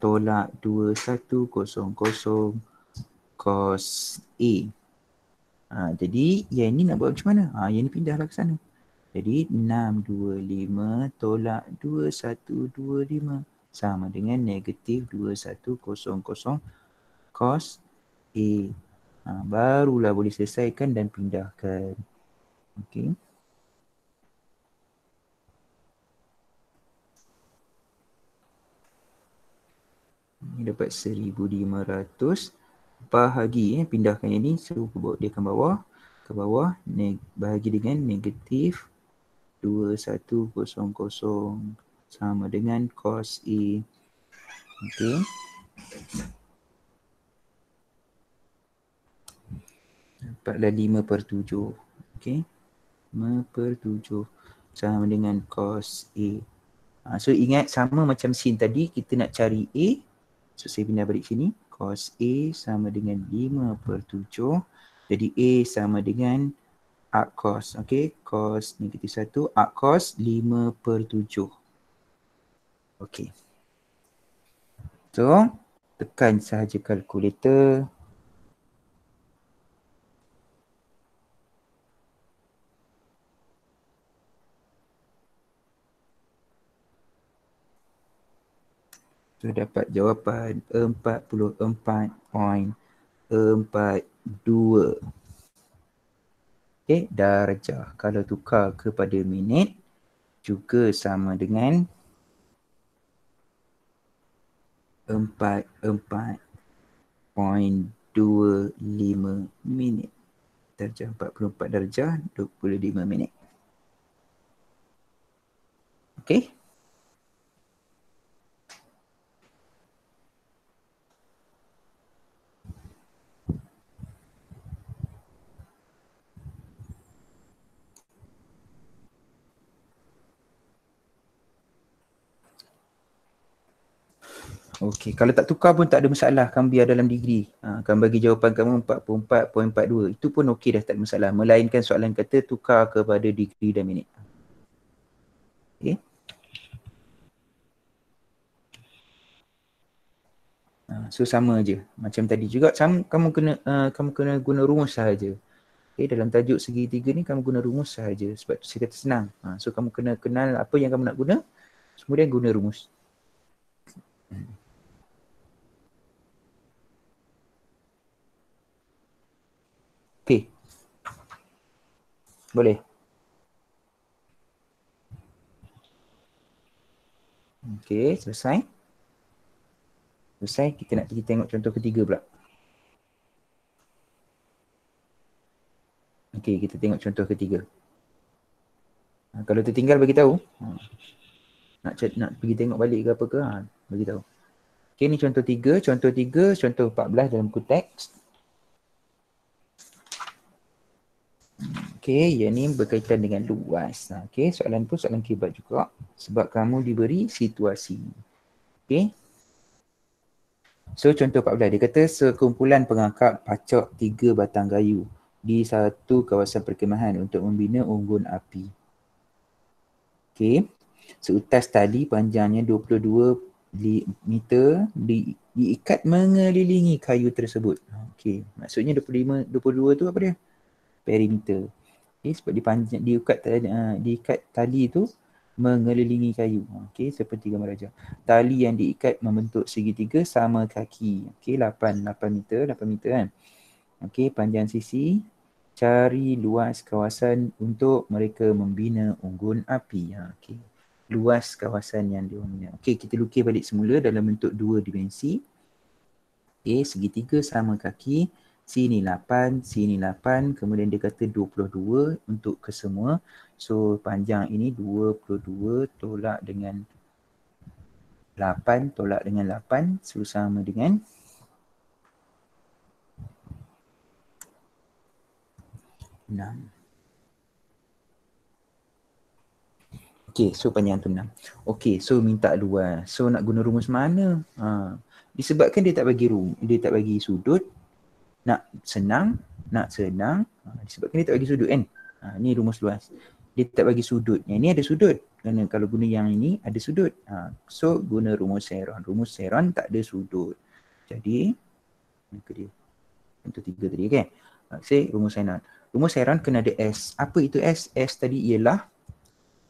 tolak 2100 cos A. Jadi yang ni nak buat macam mana? Yang ni pindahlah ke sana. Jadi 625 tolak 2125 sama dengan negatif 2100 cos A. Barulah boleh selesaikan dan pindahkan. Okey. Ini dapat 1500 bahagi pindahkan yang ni. So dia ke bawah. Ke bawah bahagi dengan negatif 2100 sama dengan cos A. Okey. Dapatlah 5/7. Okey. 5/7 sama dengan cos A. So ingat sama macam sin tadi, kita nak cari A. So saya pindah balik sini. Cos A sama dengan 5/7. Jadi A sama dengan arc cos. Okey, cos negatif 1, arc cos 5/7. Okey. So, tekan sahaja kalkulator. So, dapat jawapan 44.42. Okey, darjah. Kalau tukar kepada minit, juga sama dengan 44.25 minit. Darjah 44 darjah 25 minit. Okey. Okey, kalau tak tukar pun tak ada masalah. Kamu biar dalam degree. Kamu bagi jawapan kamu 44.42. Itu pun okey dah, tak ada masalah. Melainkan soalan kata tukar kepada degree dan minit. Okey. So sama je. Macam tadi juga kamu kena guna rumus sahaja. Okay, dalam tajuk segitiga ni kamu guna rumus sahaja. Sebab tu saya kata senang. So kamu kena kenal apa yang kamu nak guna. Kemudian guna rumus. Okey. Boleh. Okey, selesai. Selesai, kita nak pergi tengok contoh ketiga pula. Okey, kita tengok contoh ketiga. Kalau tertinggal bagi tahu. Nak pergi tengok balik ke apa ke, bagi tahu. Okey, ni contoh 3, contoh 14 dalam buku teks. Okey, yang ni berkaitan dengan luas. Okey, soalan pun soalan kibat juga sebab kamu diberi situasi. Okey. So contoh 14, dia kata sekumpulan pengangkap pacak 3 batang kayu di satu kawasan perkemahan untuk membina unggun api. Okey. Seutas tali panjangnya 22 meter diikat mengelilingi kayu tersebut. Okey, maksudnya 22 tu apa dia? Perimeter. Okay, sebab diikat tali itu mengelilingi kayu. Okay, seperti gambar rajah. Tali yang diikat membentuk segitiga sama kaki. Okay, 8 meter kan. Okay, panjang sisi. Cari luas kawasan untuk mereka membina unggun api. Okay. Luas kawasan yang diorang. Okay, kita lukis balik semula dalam bentuk 2 dimensi. Okay, segitiga sama kaki. Sini 8, sini 8, kemudian dia kata 22 untuk kesemua. So panjang ini 22 tolak dengan 8, tolak dengan 8, so sama dengan 6. Okay, so panjang tu 6. Okay, so minta luas. So nak guna rumus mana? Disebabkan dia tak bagi sudut, nak senang. Disebabkan dia tak bagi sudut kan. Ni rumus luas. Dia tak bagi sudut. Yang ni ada sudut. Kerana kalau guna yang ini ada sudut. So guna rumus Heron. Rumus Heron tak ada sudut. Jadi dia untuk 3 tadi kan. Say rumus Heron. Rumus Heron kena ada S. Apa itu S? S tadi ialah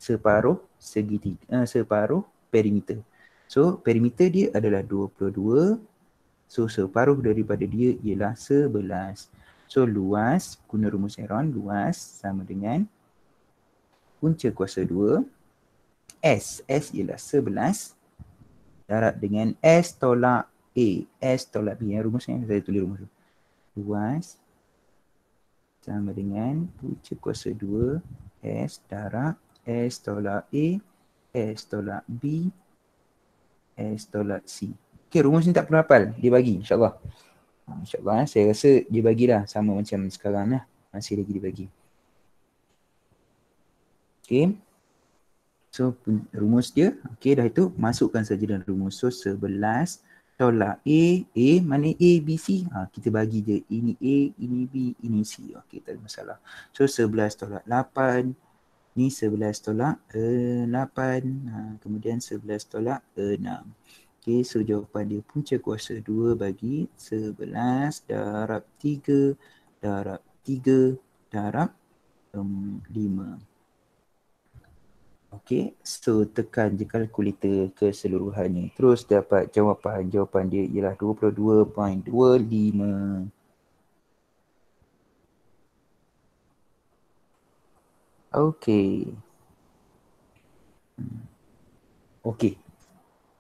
separuh segitiga, separuh perimeter. So perimeter dia adalah 22. So separuh daripada dia ialah 11. So luas, guna rumus Heron, luas sama dengan punca kuasa 2. S ialah 11 darab dengan S tolak A. S tolak B. Rumusnya saya tulis rumus. Luas sama dengan punca kuasa 2 S darab S tolak A, S tolak B, S tolak C. Okay, rumus ni tak perlu hafal. Dia bagi, insyaAllah. InsyaAllah saya rasa dia bagilah sama macam sekarang lah. Masih lagi dia bagi. Okay. So rumus dia, okay dah itu, masukkan saja dalam rumus. So 11 tolak A, mana A, B, C? Kita bagi je, ini A, ini B, ini C. Okay, tak ada masalah. So 11 tolak 8, ni 11 tolak 8, kemudian 11 tolak 6. Okay, so jawapan dia punca kuasa 2 bagi 11 darab 3 darab 3 darab 5. Okay, so tekan je kalkulator keseluruhannya. Terus dapat jawapan. Jawapan dia ialah 22.25. Okay. Okay,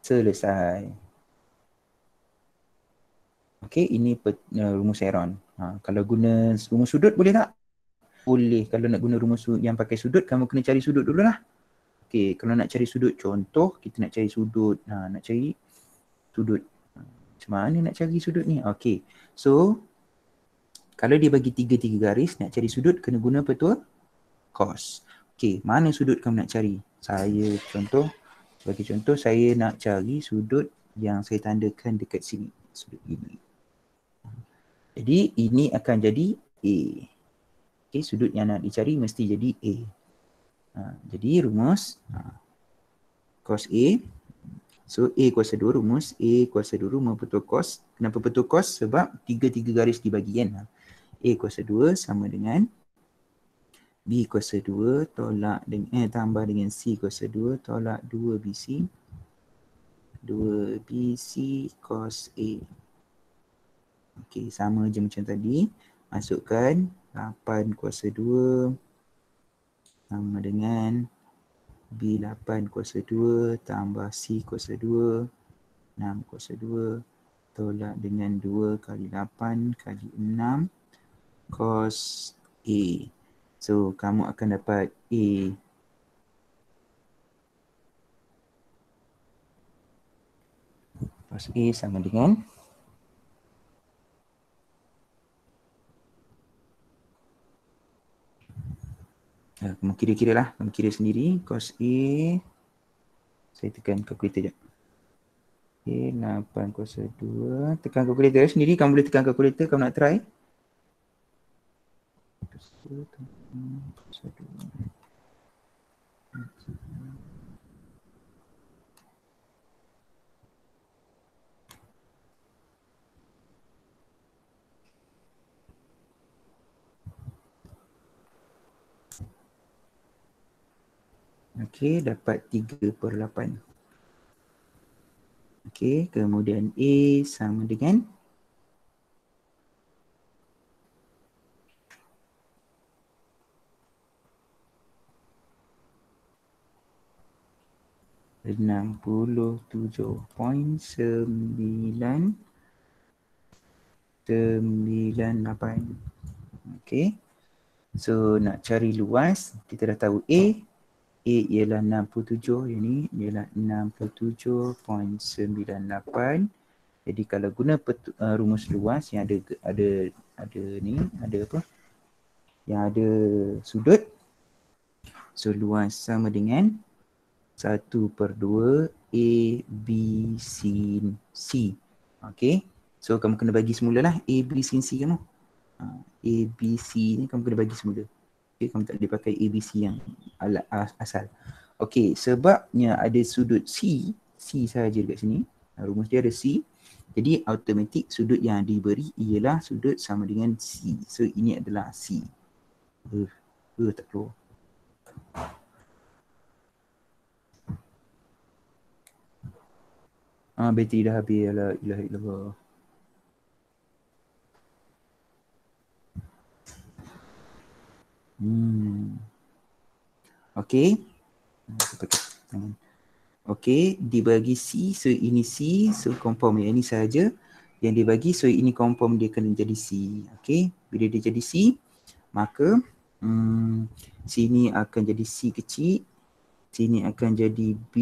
selesai. Okay, ini rumus Heron. Kalau guna rumus sudut boleh tak? Boleh. Kalau nak guna rumus yang pakai sudut, kamu kena cari sudut dulu lah. Okay, kalau nak cari sudut, contoh kita nak cari sudut. Nak cari sudut. Macam mana nak cari sudut ni? Okay, so kalau dia bagi 3 garis, nak cari sudut kena guna apa tu? Cos. Okay, mana sudut kamu nak cari? Saya bagi contoh saya nak cari sudut yang saya tandakan dekat sini. Sudut ini. Jadi ini akan jadi A. Okay, sudut yang nak dicari mesti jadi A. Jadi rumus cos A. So A kuasa 2 rumus. A kuasa 2 rumus betul cos. Kenapa betul cos? Sebab 3 garis dibagi kan. A kuasa 2 sama dengan B kuasa 2 tolak dengan tambah dengan C kuasa 2 tolak 2BC 2BC cos A. Okey, sama je macam tadi. Masukkan 8 kuasa 2 sama dengan B8 kuasa 2 tambah C kuasa 2 6 kuasa 2 tolak dengan 2 kali 8 kali 6 cos A. So, kamu akan dapat A. Cos A sama dengan kamu kira-kira lah. Kamu kira sendiri. Cos A. Saya tekan kalkulator sekejap. Okay, 8 kuasa 2. Tekan kalkulator sendiri. Kamu boleh tekan kalkulator. Kamu nak try. Kuasa 2. Okey, dapat 3/8. Okey, kemudian A sama dengan 67.998. Okey. So nak cari luas, kita dah tahu A ialah 67, yang ni ialah 67.98. Jadi kalau guna rumus luas yang ada ni, ada apa? Yang ada sudut. So luas sama dengan 1/2 A, B, sin C. Okay. So kamu kena bagi semula lah A, B, sin C kamu. A, B, C ni kamu kena bagi semula. Okay, kamu tak boleh pakai A, B, C yang asal. Okay, sebabnya ada sudut C sahaja dekat sini. Rumus dia ada C. Jadi automatik sudut yang diberi ialah sudut sama dengan C. So ini adalah C. Tak keluar. Bateri dah habis. La ilaha illallah. Okay. Okay, dibagi C, so ini C, so confirm yang ini sahaja yang dibagi, so ini confirm dia kena jadi C. Okay, bila dia jadi C, maka sini akan jadi C kecil, sini akan jadi B,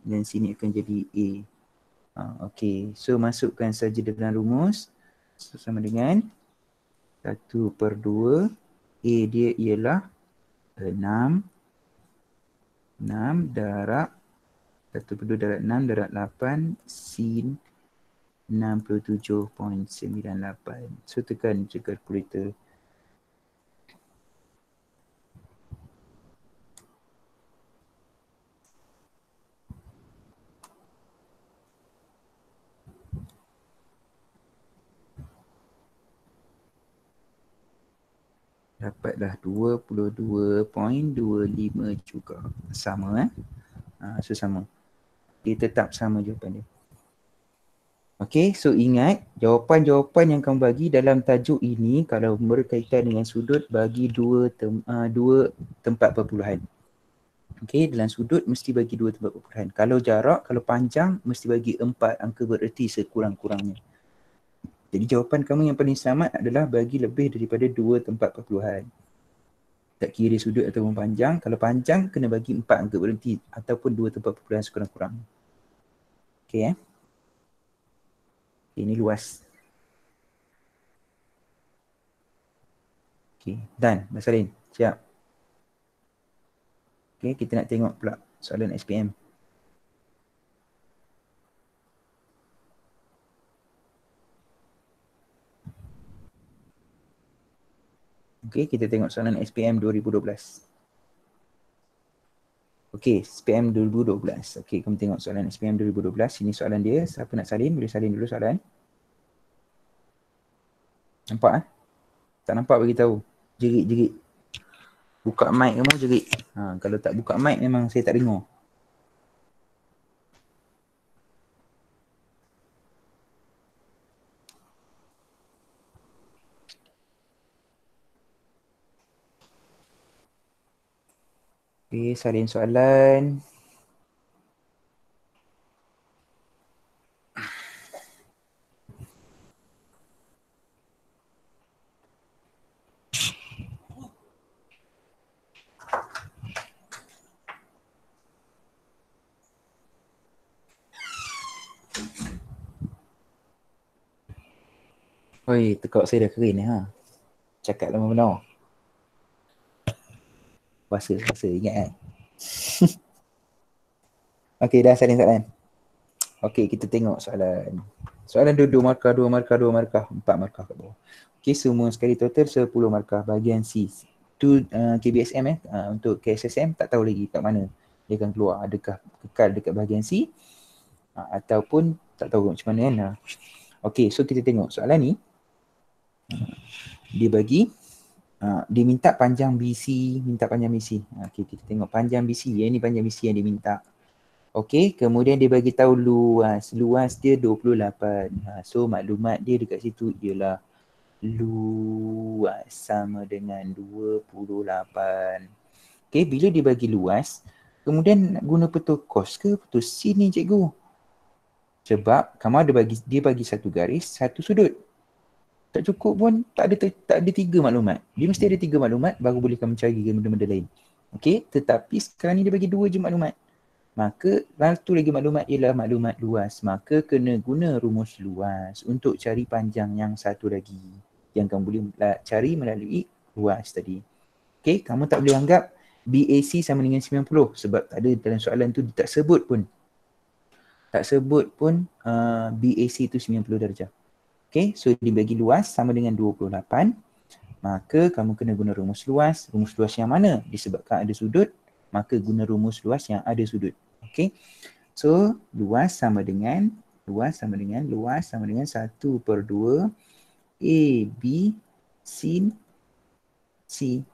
dan sini akan jadi A. Okay, so masukkan saja dalam rumus. So, sama dengan 1/2 A dia ialah 6 darab 1/2 darab 6 darab 8 sin 67.98. So tekan je kalkulator. Dapatlah 22.25 juga. Sama so sama. Dia tetap sama jawapan dia. Okay, so ingat jawapan-jawapan yang kamu bagi dalam tajuk ini kalau berkaitan dengan sudut bagi dua tempat perpuluhan. Okay, dalam sudut mesti bagi 2 tempat perpuluhan. Kalau jarak, kalau panjang mesti bagi 4 angka bererti sekurang-kurangnya. Jadi jawapan kamu yang paling selamat adalah bagi lebih daripada 2 tempat perpuluhan. Tak kira sudut ataupun panjang. Kalau panjang kena bagi 4 angka bererti ataupun 2 tempat perpuluhan sekurang-kurangnya. Okay ini luas. Okay, done. Masalin. Siap. Okay, kita nak tengok pula soalan SPM. Okay, kita tengok soalan SPM 2012. Okay, SPM 2012. Okay, kamu tengok soalan SPM 2012. Ini soalan dia. Siapa nak salin? Boleh salin dulu soalan. Nampak Tak nampak bagi tahu. Jerit-jerit. Buka mic kamu jerit. Kalau tak buka mic memang saya tak dengar. Okay, salin soalan. Oi, tekak saya dah kering ni Cakap lama benar. Bahasa ingat kan. Okay, dah salin soalan. Okay, kita tengok soalan. Soalan dua markah, 4 markah kat bawah. Okay, semua sekali total 10 markah. Bahagian C. Tu KBSM untuk KSSM tak tahu lagi kat mana dia akan keluar. Adakah kekal dekat bahagian C ataupun tak tahu macam mana kan. Okay, so kita tengok soalan ni. Dia bagi Dia minta panjang BC, minta panjang BC. Okey, kita tengok panjang BC. Ini panjang BC yang dia minta. Okey, kemudian dia bagi tahu luas. Luas dia 28. So maklumat dia dekat situ ialah luas sama dengan 28. Okey, bila dia bagi luas, kemudian nak guna betul cos ke betul sin ni cikgu? Sebab kamu dia bagi satu garis, satu sudut. Tak cukup pun tak ada 3 maklumat. Dia mesti ada 3 maklumat baru boleh kamu cari benda-benda lain. Okey, tetapi sekarang ni dia bagi 2 je maklumat. Maka satu lagi maklumat ialah maklumat luas. Maka kena guna rumus luas untuk cari panjang yang satu lagi yang kamu boleh cari melalui luas tadi. Okey, kamu tak boleh anggap BAC sama dengan 90 sebab tak ada dalam soalan tu dia tak sebut pun. Tak sebut pun BAC tu 90 darjah. Okay, so dibagi luas sama dengan 28. Maka kamu kena guna rumus luas. Rumus luas yang mana? Disebabkan ada sudut, maka guna rumus luas yang ada sudut. Okay, so luas sama dengan 1/2 AB sin C.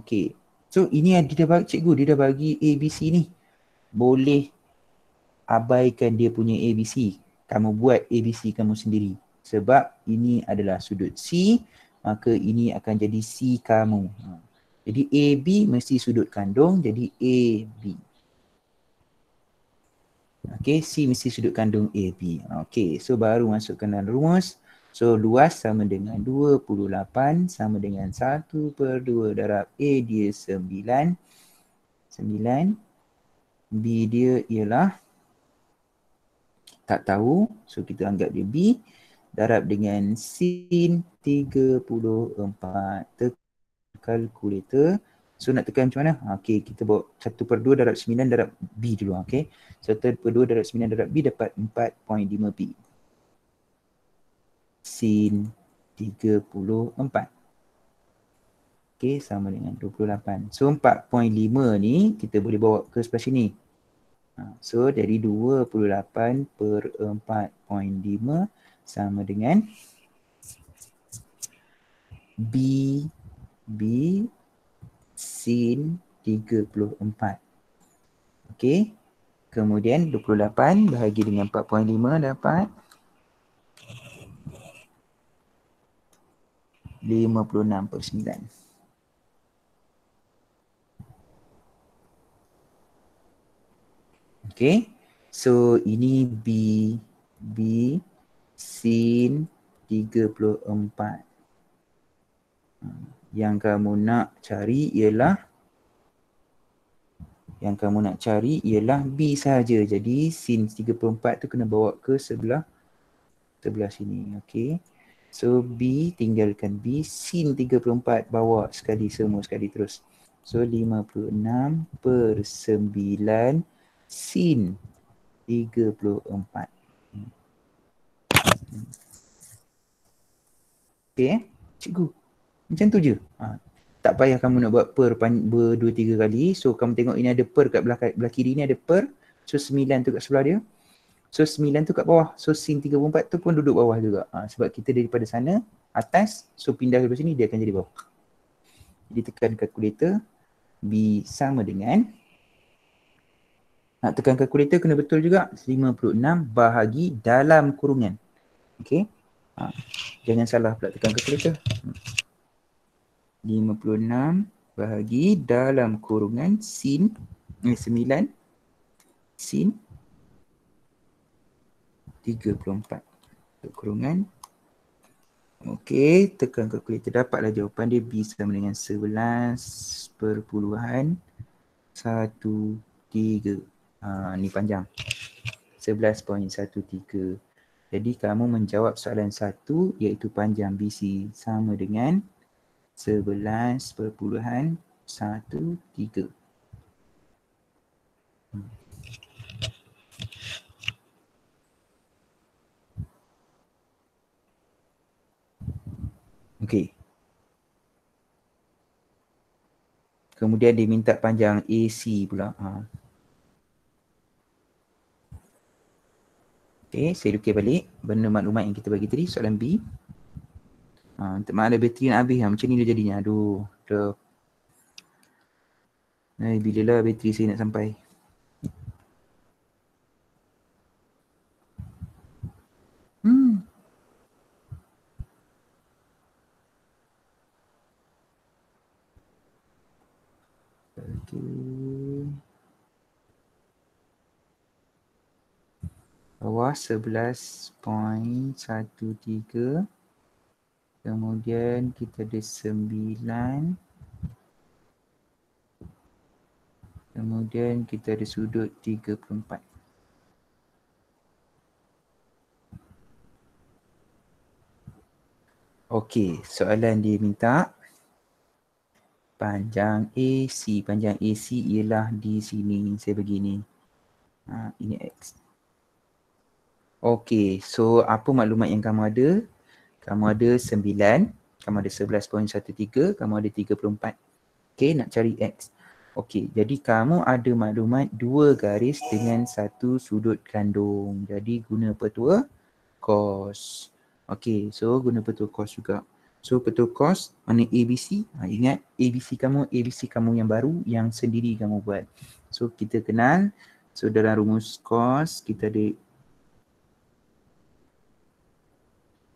Okay. So ini dia dah bagi, cikgu dia dah bagi ABC ni. Boleh abaikan dia punya ABC. Kamu buat ABC kamu sendiri. Sebab ini adalah sudut C, maka ini akan jadi C kamu. Jadi AB mesti sudut kandung, jadi AB. Okay, C mesti sudut kandung AB. Okay, so baru masukkan dalam rumus. So luas sama dengan 28 sama dengan 1/2 darab A dia 9. 9. B dia ialah tak tahu. So kita anggap dia B. Darab dengan sin 34. Kalkulator. So nak tekan macam mana? Okay, kita bawa 1/2 darab 9 darab B dulu. Okay. So 1/2 darab 9 darab B dapat 4.5B. Sin 34. Okay, sama dengan 28. So 4.5 ni kita boleh bawa ke sebelah sini. So dari 28/4.5 sama dengan B sin 34. Okey. Kemudian 28 bahagi dengan 4.5 dapat 56/9. Okey. So ini B sin 34. Yang kamu nak cari ialah B sahaja. Jadi sin 34 tu kena bawa ke sebelah sini. Okey. So B tinggalkan B, sin 34 bawa semua sekali terus. So 56/9 sin 34. Okey cikgu. Macam tu je. Tak payah kamu nak buat per 2-3 kali. So kamu tengok ini ada per kat belah kiri ni ada per. So 9 tu kat sebelah dia. So 9 tu kat bawah. So sin 34 tu pun duduk bawah juga. Sebab kita daripada sana atas. So pindah ke sini dia akan jadi bawah. Jadi tekan kalkulator. B sama dengan. Nak tekan kalkulator kena betul juga. 56 bahagi dalam kurungan. Okay. Jangan salah pula tekan kalkulator. 56 bahagi dalam kurungan sin 9 sin 34 kurungan. Okey, tekan kalkulator dapatlah jawapan dia B sama dengan 11.13. Ni panjang 11.13. Jadi kamu menjawab soalan 1 iaitu panjang BC sama dengan 11.13. Okey. Kemudian dia minta panjang AC pula. Okey, saya lukis balik benda maklumat yang kita bagi tadi soalan B. Untuk mana bateri nak habis macam ni dia jadinya. Aduh. Dah. Bilalah bateri saya nak sampai. Okay. Bawah 11.13. Kemudian kita ada 9. Kemudian kita ada sudut 34. Okey, soalan dia minta panjang AC. Panjang AC ialah di sini. Saya begini. Ini X. Okey, so apa maklumat yang kamu ada? Kamu ada 9, kamu ada 11.13, kamu ada 34. Okey, nak cari X. Okey, jadi kamu ada maklumat 2 garis dengan 1 sudut kandung. Jadi guna petua cos. Okey, so guna petua cos juga. So petua cos mana ABC? Ingat ABC kamu yang baru, yang sendiri kamu buat. So kita kenal. So dalam rumus cos kita ada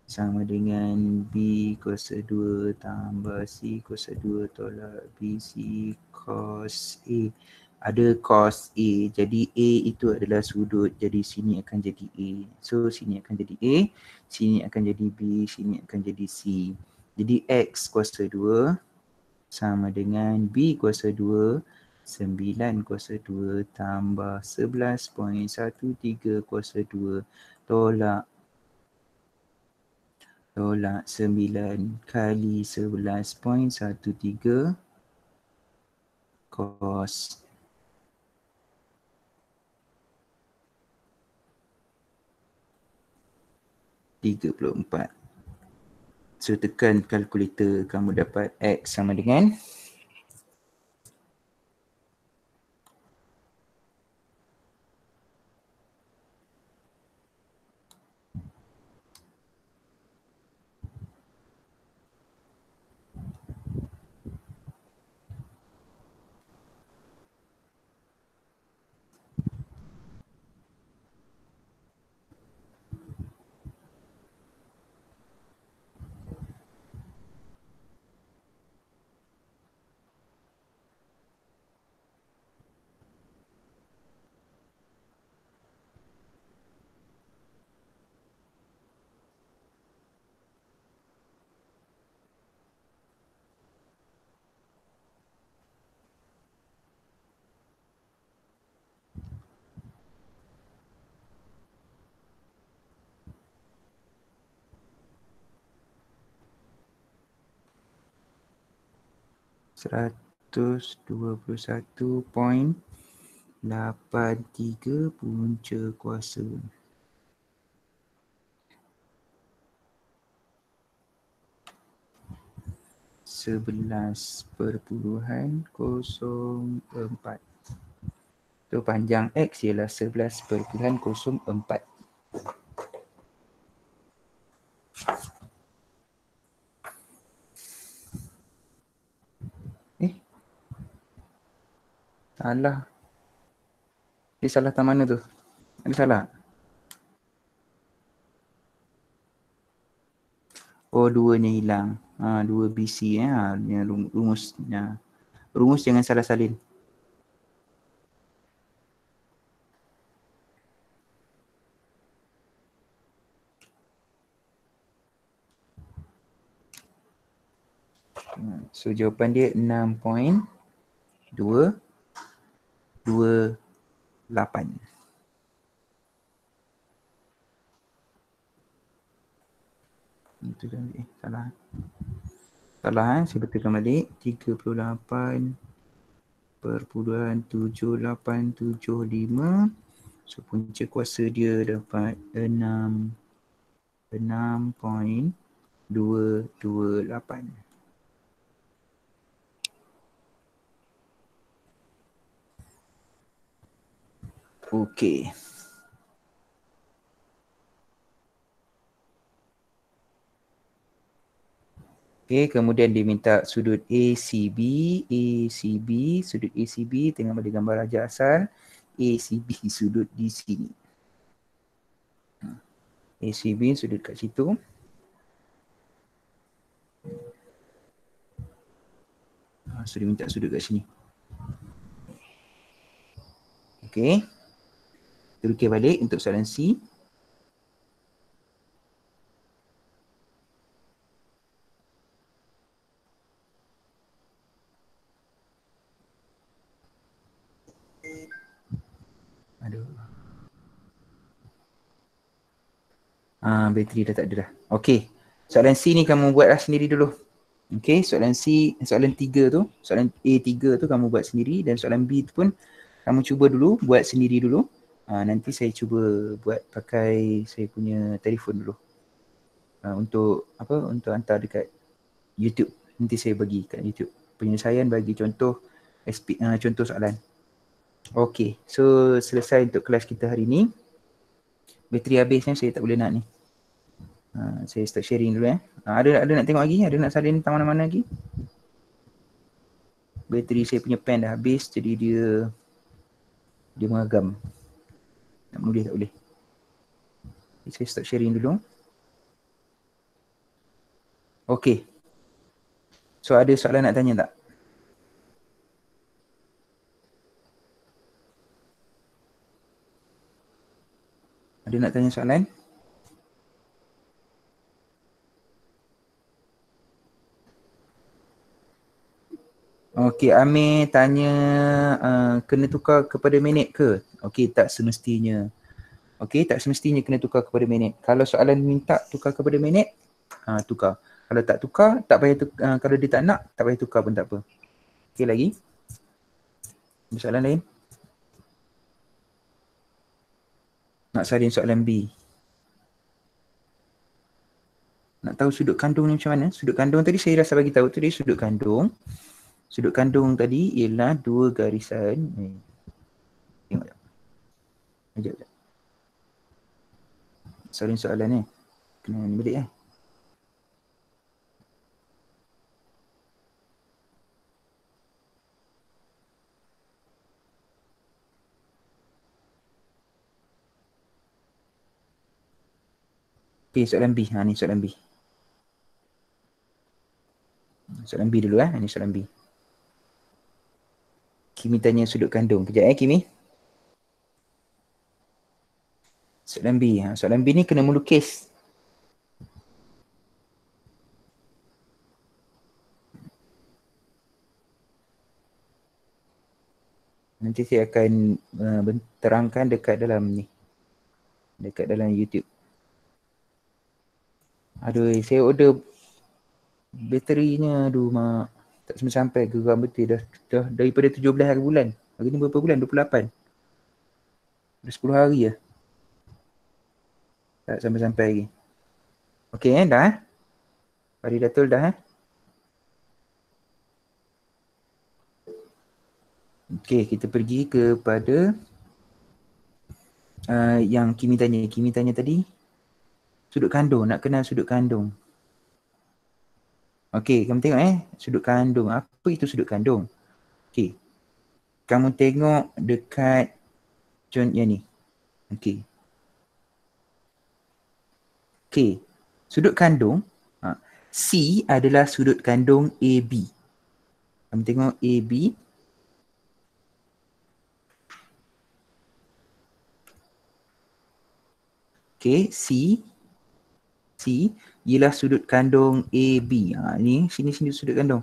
sama dengan B kuasa 2 tambah C kuasa 2 tolak BC cos A. Ada cos A. Jadi A itu adalah sudut. Jadi sini akan jadi A. So sini akan jadi A. Sini akan jadi B. Sini akan jadi C. Jadi X kuasa 2 sama dengan B kuasa 2. 9 kuasa 2 tambah 11.13 kuasa 2 tolak 9 kali 11.13 cos 34. So tekan kalkulator, kamu dapat X sama dengan 121.83 punca kuasa. 11.04. So panjang X ialah 11.04. Salah. Dia salah tak mana tu? Ada salah? Oh, 2-nya hilang. 2 BC rumusnya. Rumus jangan salah salin. So jawapan dia 6.228. Itu dah salah. Salah saya betulkan balik. 38.7875. So punca kuasa dia dapat 6.228. Okey. Okey, kemudian dia minta sudut ACB, sudut ACB tengok pada gambar raja asal, ACB sudut di sini. ACB sudut kat situ. So dia minta sudut kat sini. Okey. Terukir balik untuk soalan C. Aduh. Bateri dah tak ada dah. Okey. Soalan C ni kamu buatlah sendiri dulu. Okey, soalan C, soalan 3 tu, soalan A3 tu kamu buat sendiri dan soalan B tu pun kamu cuba dulu, buat sendiri dulu. Nanti saya cuba buat pakai saya punya telefon dulu. Untuk apa? Untuk hantar dekat YouTube. Nanti saya bagi kat YouTube. Penyelesaian bagi contoh contoh soalan. Okey, so selesai untuk kelas kita hari ni. Bateri habisnya saya tak boleh nak ni. Saya start sharing dulu . Ada nak tengok lagi? Ada nak salin tentang mana-mana lagi? Bateri saya punya pen dah habis jadi dia mengagam. Nak menulis tak boleh. Saya start sharing dulu. Okey. So ada soalan nak tanya tak? Ada nak tanya soalan? Okey, Amir tanya kena tukar kepada minit ke? Okey, tak semestinya. Okey, tak semestinya kena tukar kepada minit. Kalau soalan minta tukar kepada minit, tukar. Kalau tak tukar, tak payah kalau dia tak nak, tak payah tukar pun tak apa. Okey lagi? Ada soalan lain? Nak salin soalan B. Nak tahu sudut kandung ni macam mana? Sudut kandung tadi saya rasa bagi tahu tadi sudut kandung. Sudut kandung tadi ialah dua garisan. Tengok tak? Sekejap. Salin soalan ni. Kena ni balik . Okey, soalan B. Ni soalan B. Soalan B dulu . Ni soalan B. Kimi tanya sudut kandung. Kejap Kimi. Soalan B. Soalan B ni kena melukis. Nanti saya akan terangkan dekat dalam ni. Dekat dalam YouTube. Aduh, saya order baterinya. Aduh, mak. Tak sampai geram betul dah daripada 17 hari bulan. Hari ni berapa bulan? 28. Dah 10 hari lah. Tak sampai-sampai lagi. Okey dah Faridatul dah Okey, kita pergi kepada yang Kimi tanya. Kimi tanya tadi sudut kandung, nak kenal sudut kandung. Okey, kamu tengok sudut kandung. Apa itu sudut kandung? Okey. Kamu tengok dekat contoh yang ni. Okey. Okey. Sudut kandung C adalah sudut kandung AB. Kamu tengok AB. Okey, C ialah sudut kandung AB. Ni sini sudut kandung.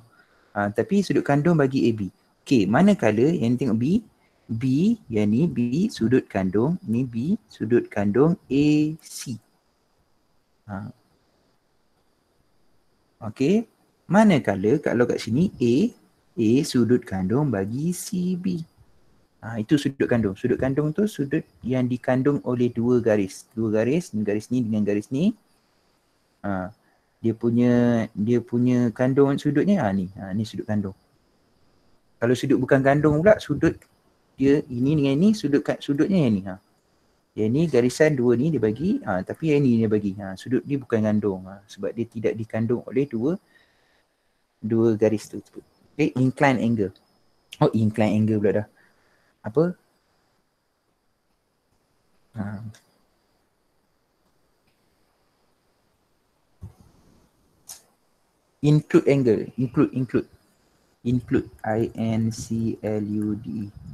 Tapi sudut kandung bagi AB. Okey, manakala yang tengok B yang ni B sudut kandung, ni B sudut kandung AC. Okey, manakala kalau kat sini A sudut kandung bagi CB. Itu sudut kandung. Sudut kandung tu sudut yang dikandung oleh dua garis. Dua garis, garis ni dengan garis ni. Dia punya kandung sudutnya ni sudut kandung. Kalau sudut bukan kandung pula, sudut dia ini dengan ini sudutnya yang ni. Yang ni garisan dua ni dia bagi, tapi yang ni dia bagi. Sudut dia bukan kandung sebab dia tidak dikandung oleh dua Dua garis tu. Incline angle. Oh, incline angle pula dah. Apa? Ha. Include angle. Include. INCLUDE.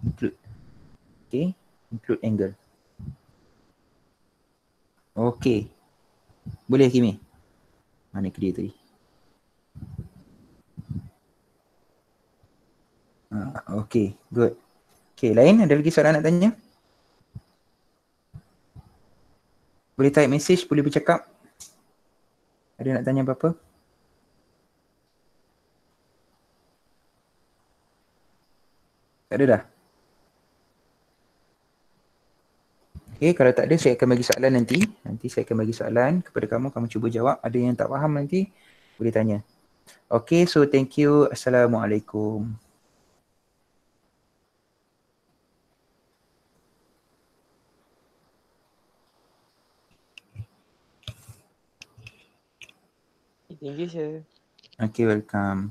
Include. Okay. Include angle. Okay. Boleh Kimi? Mana ke dia tadi? Okay. Good. Okay. Lain ada lagi soalan nak tanya? Boleh type message, boleh bercakap. Ada nak tanya apa-apa? Tak ada dah? Okay, kalau tak ada saya akan bagi soalan nanti. Nanti saya akan bagi soalan kepada kamu, kamu cuba jawab. Ada yang tak faham nanti, boleh tanya. Okay, so thank you. Assalamualaikum.
Thank you, sir.
Okay, welcome.